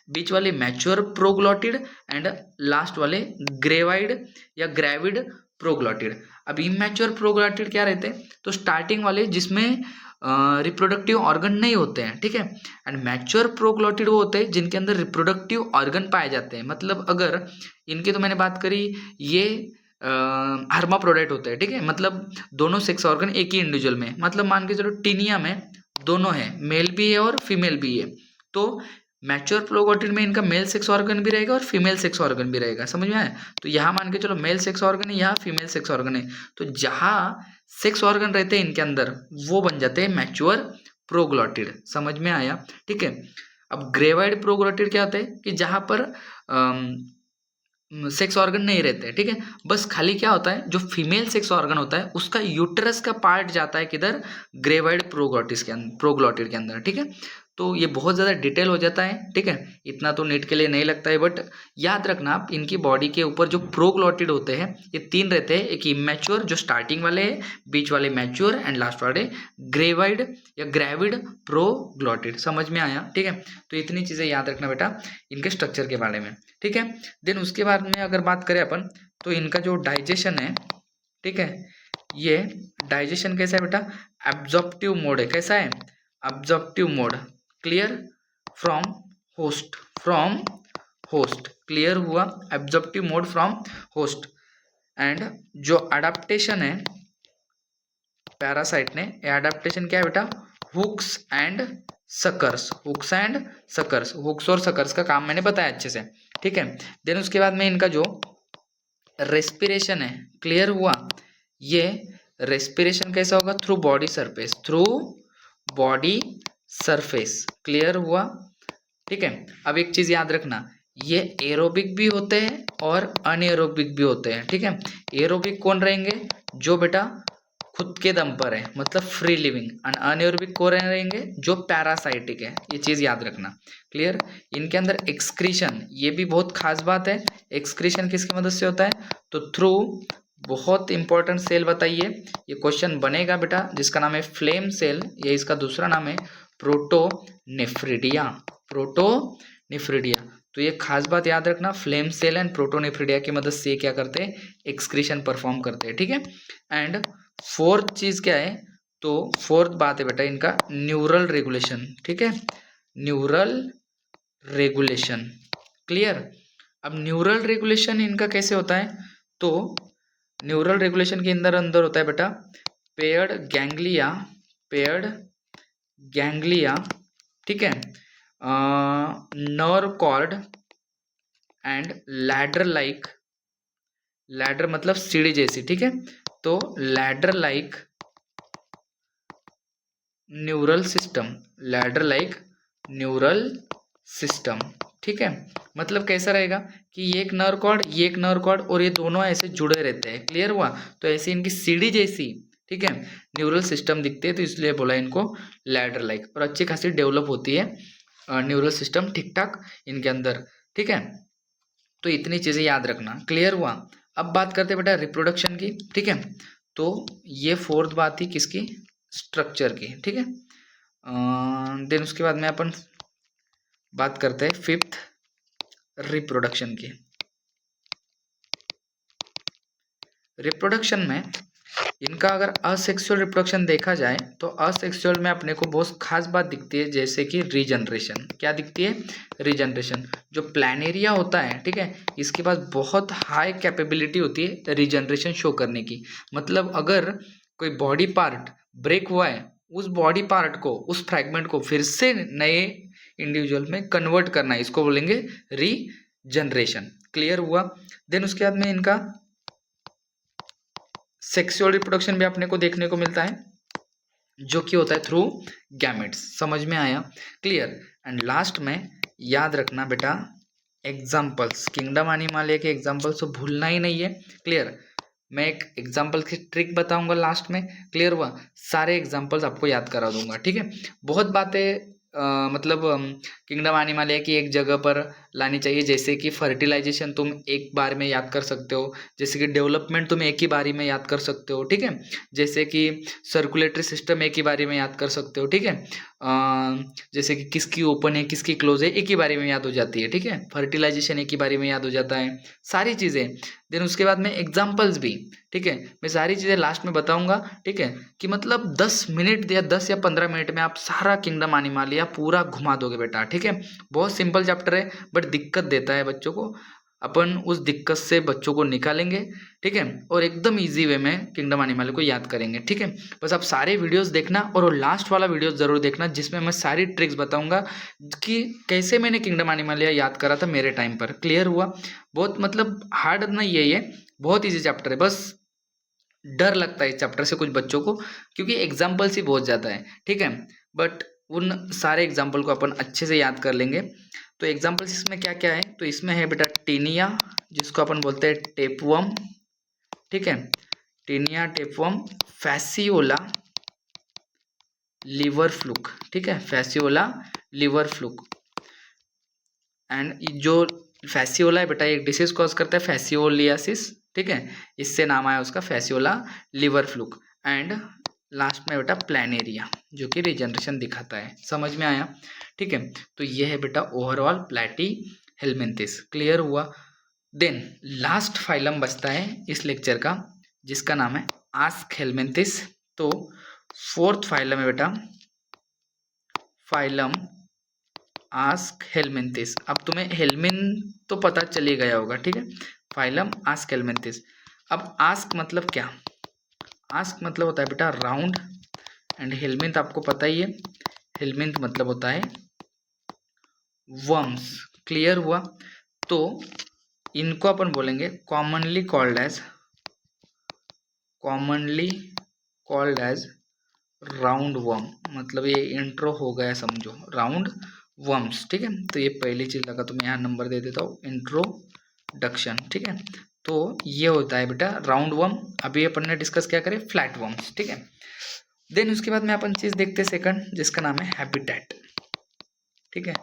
A: बीच वाले मैच्योर प्रोग्लॉटिड, एंड लास्ट वाले ग्रेवाइड या ग्रेविड प्रोग्लॉटिड। अब इमेच्योर प्रोग्लॉटिड क्या रहते हैं? तो स्टार्टिंग वाले जिसमें रिप्रोडक्टिव ऑर्गन नहीं होते हैं, ठीक है। एंड मैच्योर प्रोग्लॉटिड वो होते हैं जिनके अंदर रिप्रोडक्टिव ऑर्गन पाए जाते हैं। मतलब अगर इनकी तो मैंने बात करी, ये हर्माफ्रोडाइट होते हैं, ठीक है। मतलब दोनों सेक्स ऑर्गन एक ही इंडिविजुअल में, मतलब मान के चलो टीनिया में दोनों है, मेल भी है और फीमेल भी है। तो मैच्योर प्रोग्लॉटिड में इनका मेल सेक्स ऑर्गन भी रहेगा और फीमेल सेक्स ऑर्गन भी रहेगा, समझ में आया। तो यहाँ मान के चलो मेल सेक्स ऑर्गन है, यहाँ फीमेल सेक्स ऑर्गन है, तो जहाँ सेक्स ऑर्गन रहते हैं इनके अंदर वो बन जाते हैं मैच्योर प्रोग्लॉटिड, समझ में आया, ठीक है। अब ग्रेवाइड प्रोग्लॉटिड क्या होता है कि जहाँ पर सेक्स ऑर्गन नहीं रहते, ठीक है। बस खाली क्या होता है, जो फीमेल सेक्स ऑर्गन होता है उसका यूट्रस का पार्ट जाता है किधर, ग्रेवाइड प्रोग्लॉटिड के अंदर, ठीक है। तो ये बहुत ज़्यादा डिटेल हो जाता है, ठीक है, इतना तो नेट के लिए नहीं लगता है, बट याद रखना आप इनकी बॉडी के ऊपर जो प्रोग्लॉटिड होते हैं ये 3 रहते हैं। एक इमेच्योर जो स्टार्टिंग वाले है, बीच वाले मैच्योर एंड लास्ट वाले ग्रेवाइड या ग्रेविड प्रोग्लॉटिड, समझ में आया, ठीक है। तो इतनी चीज़ें याद रखना बेटा इनके स्ट्रक्चर के बारे में, ठीक है। देन उसके बाद में अगर बात करें अपन, तो इनका जो डाइजेशन है, ठीक है, ये डाइजेशन कैसा है बेटा, एब्जॉर्प्टिव मोड है, कैसा है, absorptive mode, clear, from host, clear हुआ, absorptive mode from host. And जो अडेप्टेशन है पैरासाइट ने, एडेप्टेशन क्या है बेटा, हुक्स एंड सकर्स, हुक्स और सकर्स का काम मैंने बताया अच्छे से, ठीक है। देन उसके बाद में इनका जो रेस्पिरेशन है, क्लियर हुआ, ये रेस्पिरेशन कैसा होगा, थ्रू बॉडी सरफेस, क्लियर हुआ, ठीक है। अब एक चीज याद रखना, ये एरोबिक भी होते हैं और अनएरोबिक भी होते हैं, ठीक है। एरोबिक कौन रहेंगे, जो बेटा खुद के दम पर है, मतलब फ्री लिविंग, एंड अनएरोबिक कौन रहेंगे, जो पैरासाइटिक है, ये चीज याद रखना, क्लियर। इनके अंदर एक्सक्रीशन, ये भी बहुत खास बात है, एक्सक्रीशन किसकी मदद से होता है, तो थ्रू, बहुत इंपॉर्टेंट सेल बताइए, ये क्वेश्चन बनेगा बेटा, जिसका नाम है फ्लेम सेल, ये इसका दूसरा नाम है प्रोटोनेफ्रिडिया, तो ये खास बात याद रखना, फ्लेम सेल एंड प्रोटोनेफ्रिडिया की मदद से क्या करते हैं, एक्सक्रीशन परफॉर्म करते हैं, ठीक है। एंड फोर्थ चीज क्या है, तो फोर्थ बात है बेटा इनका न्यूरल रेगुलेशन, ठीक है, न्यूरल रेगुलेशन, क्लियर। अब न्यूरल रेगुलेशन इनका कैसे होता है, तो न्यूरल रेगुलेशन के अंदर होता है बेटा पेयर्ड गैंग्लिया, ठीक है, नर्व कॉर्ड एंड लैडर मतलब सीढ़ी जैसी, ठीक है। तो लैडर लाइक न्यूरल सिस्टम, ठीक है। मतलब कैसा रहेगा कि ये एक नर्व कॉर्ड और ये दोनों ऐसे जुड़े रहते हैं, क्लियर हुआ। तो ऐसे इनकी सीढ़ी जैसी, ठीक है, न्यूरल सिस्टम दिखते हैं, तो इसलिए बोला इनको लैडर लाइक, और अच्छी खासी डेवलप होती है न्यूरल सिस्टम ठीक ठाक इनके अंदर, ठीक है। तो इतनी चीजें याद रखना, क्लियर हुआ। अब बात करते हैं बेटा रिप्रोडक्शन की, ठीक है। तो ये फोर्थ बात थी किसकी, स्ट्रक्चर की, ठीक है। देन उसके बाद में अपन बात करते हैं फिफ्थ रिप्रोडक्शन की। रिप्रोडक्शन में इनका अगर असेक्सुअल रिप्रोडक्शन देखा जाए तो असेक्सुअल में अपने को बहुत खास बात दिखती है, जैसे कि रीजनरेशन, क्या दिखती है, रीजनरेशन। जो प्लानेरिया होता है, ठीक है, इसके पास बहुत हाई कैपेबिलिटी होती है रीजनरेशन शो करने की। मतलब अगर कोई बॉडी पार्ट ब्रेक हुआ है, उस बॉडी पार्ट को, उस फ्रैगमेंट को फिर से नए इंडिविजुअल में कन्वर्ट करना है, इसको बोलेंगे रीजनरेशन, क्लियर हुआ। देन उसके बाद में इनका सेक्सुअल रिप्रोडक्शन भी अपने को देखने को मिलता है, जो कि होता है थ्रू गैमेट्स, समझ में आया, क्लियर। एंड लास्ट में याद रखना बेटा एग्जाम्पल्स, किंगडम एनिमालिया के एग्जाम्पल्स तो भूलना ही नहीं है, क्लियर। मैं एक एग्जाम्पल की ट्रिक बताऊंगा लास्ट में, क्लियर हुआ, सारे एग्जाम्पल्स आपको याद करा दूंगा, ठीक है। बहुत बातें मतलब किंगडम एनिमालिया की एक जगह पर लानी चाहिए, जैसे कि फर्टिलाइजेशन तुम एक बार में याद कर सकते हो, जैसे कि डेवलपमेंट तुम एक ही बारी में याद कर सकते हो, ठीक है। जैसे कि सर्कुलेटरी सिस्टम एक ही बारी में याद कर सकते हो, ठीक है। जैसे कि किसकी ओपन है किसकी क्लोज है एक ही बारी में याद हो जाती है, ठीक है। फर्टिलाइजेशन एक ही बारी में याद हो जाता है, सारी चीज़ें। देन उसके बाद में एग्जाम्पल्स भी, ठीक है। मैं सारी चीज़ें लास्ट में बताऊंगा, ठीक है, कि मतलब 10 मिनट या 10 या 15 मिनट में आप सारा किंगडम एनिमालिया पूरा घुमा दोगे बेटा, ठीक है। बहुत सिंपल चैप्टर है बट दिक्कत देता है बच्चों को। अपन उस दिक्कत से बच्चों को निकालेंगे, ठीक है, और एकदम इजी वे में किंगडम एनिमल को याद करेंगे, ठीक है। बस आप सारे वीडियोस देखना और वो लास्ट वाला वीडियो जरूर देखना जिसमें मैं सारी ट्रिक्स बताऊंगा कि कैसे मैंने किंगडम एनिमलिया याद करा था मेरे टाइम पर। क्लियर हुआ? बहुत मतलब हार्ड नहीं है ये, बहुत ईजी चैप्टर है। बस डर लगता है इस चैप्टर से कुछ बच्चों को क्योंकि एग्जाम्पल्स ही बहुत ज़्यादा है, ठीक है। बट उन सारे एग्जाम्पल को अपन अच्छे से याद कर लेंगे। तो एग्जाम्पल्स इसमें क्या क्या है, तो इसमें है बेटा टीनिया, जिसको अपन बोलते हैं टेपवर्म, ठीक है, Taenia tapeworm, Fasciola, liver fluke, ठीक है, फैसियोला लिवर फ्लूक। एंड जो फैसियोला है बेटा एक डिसीज कॉज करता है फैसियोलियासिस, ठीक है, इससे नाम आया उसका Fasciola liver fluke. And last में बेटा प्लानेरिया जो कि रिजनरेशन दिखाता है। समझ में आया? ठीक है, तो ये है बेटा ओवरऑल प्लेटी हेलमिंथिस। क्लियर हुआ? देन लास्ट फाइलम बचता है इस लेक्चर का जिसका नाम है आस्क हेलमिंथिस। तो फोर्थ फाइलम है बेटा फाइलम आस्क हेलमिंथिस। अब तुम्हें हेलमिन तो पता चल ही गया होगा, ठीक है, फाइलम आस्क हेलमिंथिस। अब आस्क मतलब क्या? आस्क मतलब होता है बेटा राउंड, एंड हेलमिंथ आपको पता ही है, हेलमिंथ मतलब होता है वर्म्स। क्लियर हुआ? तो इनको अपन बोलेंगे commonly called as round worm. मतलब ये इंट्रो हो गया समझो, राउंड वर्म्स, ठीक है। तो ये पहली चीज लगा तो मैं यहाँ नंबर दे देता हूँ इंट्रोडक्शन, ठीक है। तो ये होता है बेटा राउंड वर्म। अभी अपन ने डिस्कस क्या करे, फ्लैट वर्म्स, ठीक है। देन उसके बाद में अपन चीज देखते हैं सेकंड जिसका नाम है हैबिटेट, ठीक है।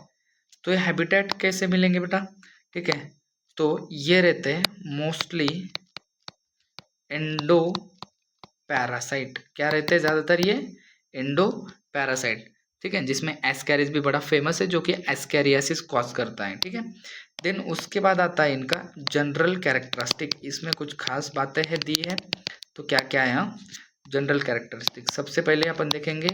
A: तो ये हैबिटेट कैसे मिलेंगे बेटा, ठीक है, तो ये रहते हैं मोस्टली एंडो पैरासाइट। क्या रहते हैं ज्यादातर ये एंडो पैरासाइट, ठीक है, जिसमें एस्कैरिस भी बड़ा फेमस है जो कि एस्कैरियासिस कॉज करता है, ठीक है। देन उसके बाद आता है इनका जनरल कैरेक्टरिस्टिक। इसमें कुछ खास बातें हैं दी है, तो क्या क्या है यहाँ जनरल कैरेक्टरिस्टिक। सबसे पहले अपन देखेंगे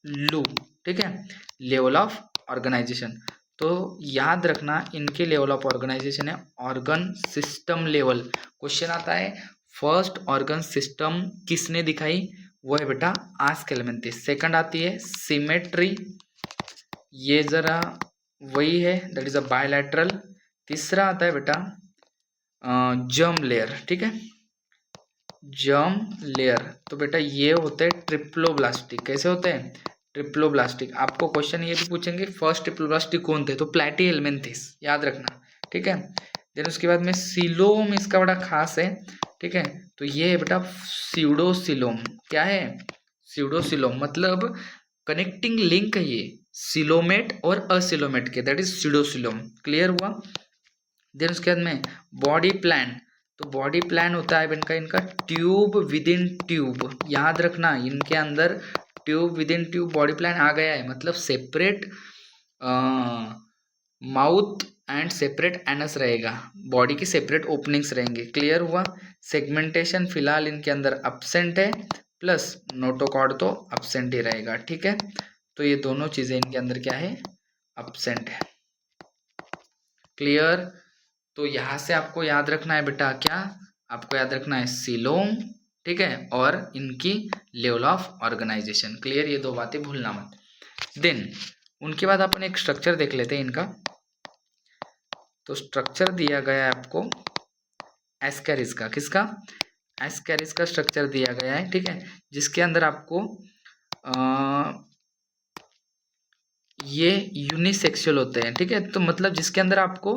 A: लू, ठीक है, लेवल ऑफ ऑर्गेनाइजेशन। तो याद रखना इनके लेवल ऑफ ऑर्गेनाइजेशन है ऑर्गन सिस्टम लेवल। क्वेश्चन आता है फर्स्ट ऑर्गन सिस्टम किसने दिखाई, वो है बेटा आस्क हेलमिंथिस। सेकंड आती है सिमेट्री, ये जरा वही है, दैट इज अ बायलैटरल। तीसरा आता है बेटा जर्म लेयर, ठीक है, जर्म लेयर। तो बेटा ये होते हैं ट्रिप्लोब्लास्टिक। कैसे होते हैं? ट्रिप्लोब्लास्टिक। आपको क्वेश्चन ये भी पूछेंगे फर्स्ट ट्रिप्लोब्लास्टिक कौन थे, तो प्लेटी हेलमिंथिस, याद रखना, ठीक है। देन उसके बाद में सिलोम इसका बड़ा खास है, ठीक है, तो ये है बेटा स्यूडोसिलोम। क्या है? स्यूडोसिलोम मतलब कनेक्टिंग लिंक है ये सिलोमेट और असिलोमेट के, दैट इज स्यूडोसिलोम। क्लियर हुआ? देन उसके बाद में बॉडी प्लान। तो बॉडी प्लान होता है इनका ट्यूब विद इन ट्यूब। याद रखना इनके अंदर tube within tube body plan आ गया है, मतलब separate mouth and separate anus रहेगा, बॉडी की सेपरेट ओपनिंग्स रहेंगे। क्लियर हुआ? सेगमेंटेशन फिलहाल इनके अंदर अब्सेंट है, प्लस नोटोकॉर्ड तो अब्सेंट ही रहेगा, ठीक है। तो ये दोनों चीजें इनके अंदर क्या है, अब्सेंट है। क्लियर? तो यहां से आपको याद रखना है बेटा क्या, आपको याद रखना है सिलोम, ठीक है, और इनकी लेवल ऑफ ऑर्गेनाइजेशन। क्लियर? ये दो बातें भूलना मत। देन उनके बाद अपन एक स्ट्रक्चर देख लेते हैं इनका। तो स्ट्रक्चर दिया गया है आपको एस्कैरिस का, किसका? एस्कैरिस का स्ट्रक्चर दिया गया है, ठीक है, जिसके अंदर आपको ये यूनिसेक्सुअल होते हैं, ठीक है। तो मतलब जिसके अंदर आपको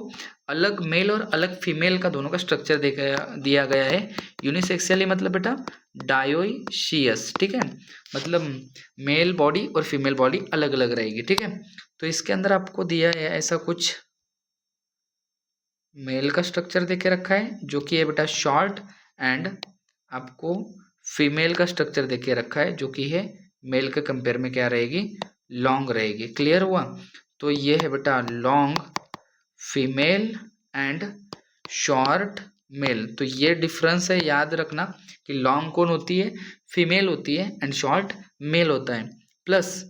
A: अलग मेल और अलग फीमेल का दोनों का स्ट्रक्चर दिया गया है। यूनिसेक्सुअली मतलब बेटा डायोइशियस, ठीक है, मतलब मेल बॉडी और फीमेल बॉडी अलग अलग रहेगी, ठीक है। तो इसके अंदर आपको दिया है ऐसा कुछ मेल का स्ट्रक्चर देके रखा है जो कि है बेटा शॉर्ट, एंड आपको फीमेल का स्ट्रक्चर देके रखा है जो कि है मेल के कंपेयर में क्या रहेगी, लॉन्ग रहेगी। क्लियर हुआ? तो ये है बेटा long female and short male. तो ये डिफरेंस है, याद रखना कि लॉन्ग कौन होती है, फीमेल होती है, एंड शॉर्ट मेल होता है। प्लस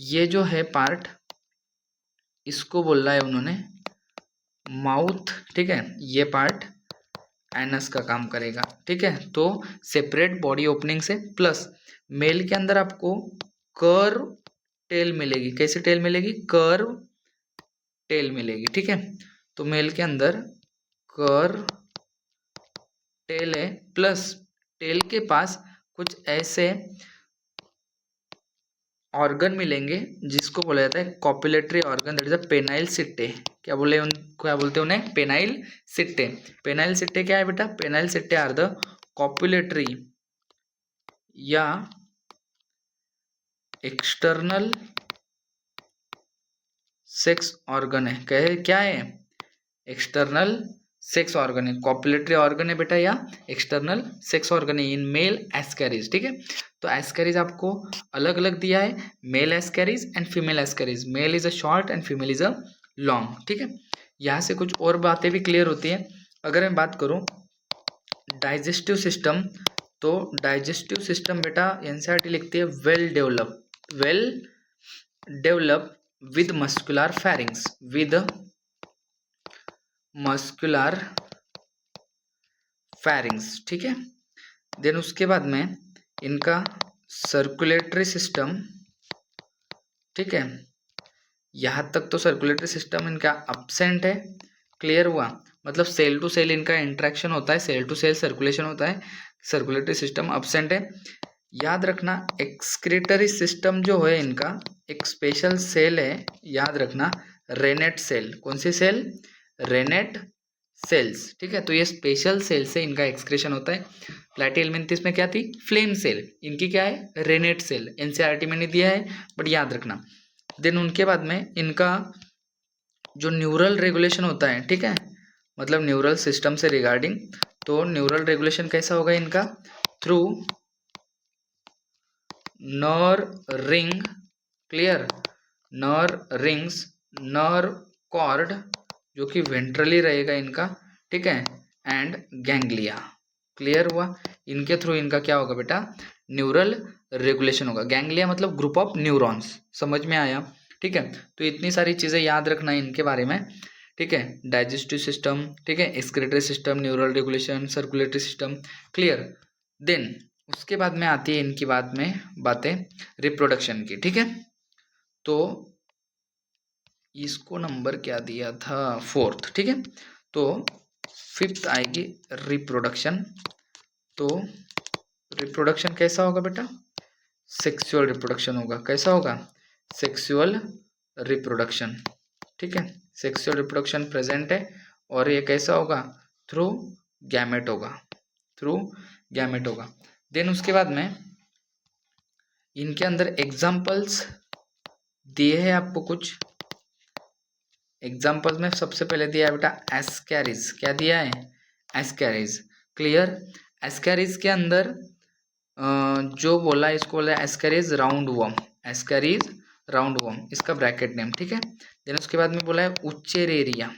A: ये जो है पार्ट, इसको बोल रहा है उन्होंने माउथ, ठीक है, ये पार्ट एनस का काम करेगा, ठीक है। तो सेपरेट बॉडी ओपनिंग से, प्लस मेल के अंदर आपको कर्व टेल मिलेगी। कैसी टेल मिलेगी? कर्व टेल मिलेगी, ठीक है। तो मेल के अंदर कर्व टेल है, प्लस टेल के पास कुछ ऐसे ऑर्गन मिलेंगे जिसको बोला जाता है copulatory organ, that is a penial setae. क्या बोलते हैं उन्हें? पेनाइल सिट्टे। पेनाइल सिट्टे क्या है बेटा? पेनाइल सिट्टे आर द कॉपुलेटरी या एक्सटर्नल सेक्स ऑर्गन है। क्या है? एक्सटर्नल सेक्स ऑर्गन है। कॉपुलेटरी ऑर्गन है बेटा या एक्सटर्नल सेक्स ऑर्गन है इन मेल एस्कैरिज, ठीक है। तो एस्कैरिज आपको अलग अलग दिया है, male Ascaris and female Ascaris. Male is a short and female is a long, ठीक है। यहाँ से कुछ और बातें भी क्लियर होती हैं। अगर मैं बात करूँ डाइजेस्टिव सिस्टम, तो डाइजेस्टिव सिस्टम बेटा एनसीईआरटी लिखती है well develop with muscular pharynx, with muscular pharynx, ठीक है। देन उसके बाद में इनका सर्कुलेटरी सिस्टम, ठीक है। यहाँ तक तो सर्कुलेटरी सिस्टम इनका अब्सेंट है, क्लियर हुआ। मतलब सेल टू सेल इनका इंट्रैक्शन होता है, सेल टू सेल सर्कुलेशन होता है, सर्कुलेटरी सिस्टम अब्सेंट है। याद रखना एक्सक्रीटरी सिस्टम जो है इनका एक स्पेशल सेल है, याद रखना रेनेट सेल। कौन सी सेल? रेनेट सेल्स, ठीक है। तो ये स्पेशल सेल से इनका एक्सक्रीशन होता है। प्लैटिहेल्मिन्थस में क्या थी? Flame cell. इनकी क्या है? Renette cell. एनसीईआरटी में नहीं दिया है बट याद रखना। देन उनके बाद में इनका जो न्यूरल रेगुलेशन होता है, ठीक है, मतलब न्यूरल सिस्टम से रिगार्डिंग, तो न्यूरल रेगुलेशन कैसा होगा इनका? Through nerve ring, clear, nerve rings, nerve cord जो कि वेंट्रली रहेगा इनका, ठीक है, एंड गैंग्लिया, क्लियर हुआ। इनके थ्रू इनका क्या होगा बेटा? न्यूरल रेगुलेशन होगा। गैंग्लिया मतलब ग्रुप ऑफ न्यूरॉन्स, समझ में आया, ठीक है। तो इतनी सारी चीज़ें याद रखना है इनके बारे में, ठीक है। डाइजेस्टिव सिस्टम, ठीक है, excretory system, neural regulation, circulatory system, clear. Then उसके बाद में आती है इनकी बातें रिप्रोडक्शन की, ठीक है। तो इसको नंबर क्या दिया था? 4th, ठीक है। तो 5th आएगी रिप्रोडक्शन। तो रिप्रोडक्शन कैसा होगा बेटा? सेक्सुअल रिप्रोडक्शन होगा। कैसा होगा? सेक्सुअल रिप्रोडक्शन, ठीक है। सेक्सुअल रिप्रोडक्शन प्रेजेंट है और ये कैसा होगा? थ्रू गैमेट होगा, थ्रू गैमेट होगा। देन उसके बाद में इनके अंदर एग्जाम्पल्स दिए हैं आपको कुछ। एग्जाम्पल्स में सबसे पहले दिया है बेटा एस्कैरिज। क्या दिया है? एस्कैरिज, क्लियर। एस्कैरिज के अंदर जो बोला इसको बोला Ascaris roundworm, Ascaris roundworm, इसका ब्रैकेट नेम, ठीक है। देन उसके बाद में बोला है Wuchereria,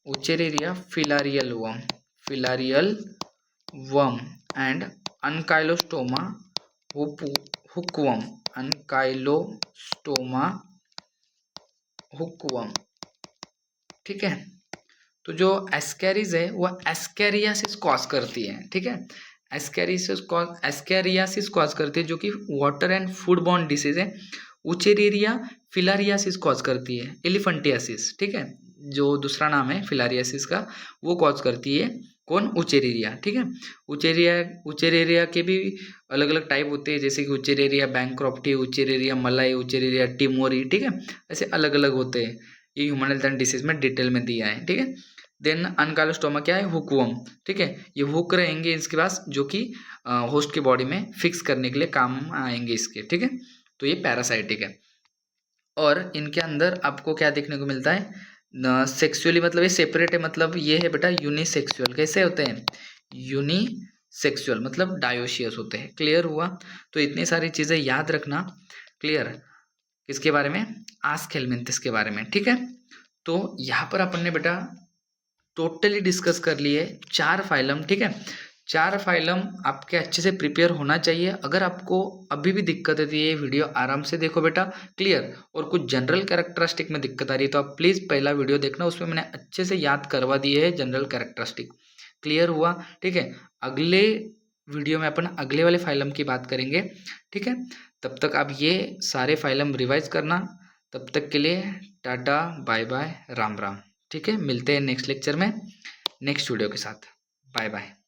A: Wuchereria filarial worm, filarial worm and Ancylostoma hookworm, Ancylostoma hookworm, ठीक है। तो जो एस्कैरिज है वो एस्कैरियासिस कॉज करती है, ठीक है। एस्कैरियासिस कॉज करती है जो कि water and food borne disease है। उचेरेरिया फिलारियासिस कॉज करती है, एलिफेंटियासिस, ठीक है, जो दूसरा नाम है फिलारियासिस का, वो कॉज करती है कौन? उचेरेरिया, ठीक है। उचेरेरिया के भी अलग अलग टाइप होते हैं, जैसे कि उचेरेरिया बैंक्रॉप्टी, उचेरेरिया मलाई, उचेरेरिया टिमोरी, ठीक है, ऐसे अलग अलग होते हैं। ये ह्यूमन हेल्थ एंड डिसीज में डिटेल में दिया है, ठीक है। देन अनकाइलोस्टोमा क्या है? हुकवर्म, ठीक है। ये हुक रहेंगे इसके पास जो कि होस्ट की बॉडी में फिक्स करने के लिए काम आएंगे इसके, ठीक है। तो ये पैरासाइटिक है। और इनके अंदर आपको क्या देखने को मिलता है? सेक्सुअली मतलब ये सेपरेट है, मतलब ये है बेटा यूनिसेक्सुअल। कैसे होते हैं? यूनिसेक्सुअल मतलब डायोशियस होते हैं, क्लियर हुआ। तो इतनी सारी चीज़ें याद रखना, क्लियर। किसके बारे में? आस्क हेलमिन्थिस के बारे में, ठीक है। तो यहाँ पर अपन ने बेटा टोटली डिस्कस कर लिए 4 फाइलम, ठीक है। 4 फाइलम आपके अच्छे से प्रिपेयर होना चाहिए। अगर आपको अभी भी दिक्कत होती है, ये वीडियो आराम से देखो बेटा, क्लियर। और कुछ जनरल कैरेक्टरिस्टिक में दिक्कत आ रही है तो आप प्लीज़ पहला वीडियो देखना, उसमें मैंने अच्छे से याद करवा दिए है जनरल कैरेक्टरिस्टिक। क्लियर हुआ, ठीक है। अगले वीडियो में अपन अगले वाले फाइलम की बात करेंगे, ठीक है। तब तक आप ये सारे फाइलम रिवाइज करना। तब तक के लिए tata, bye bye, Ram Ram. ठीक है, मिलते हैं नेक्स्ट लेक्चर में नेक्स्ट वीडियो के साथ। Bye bye.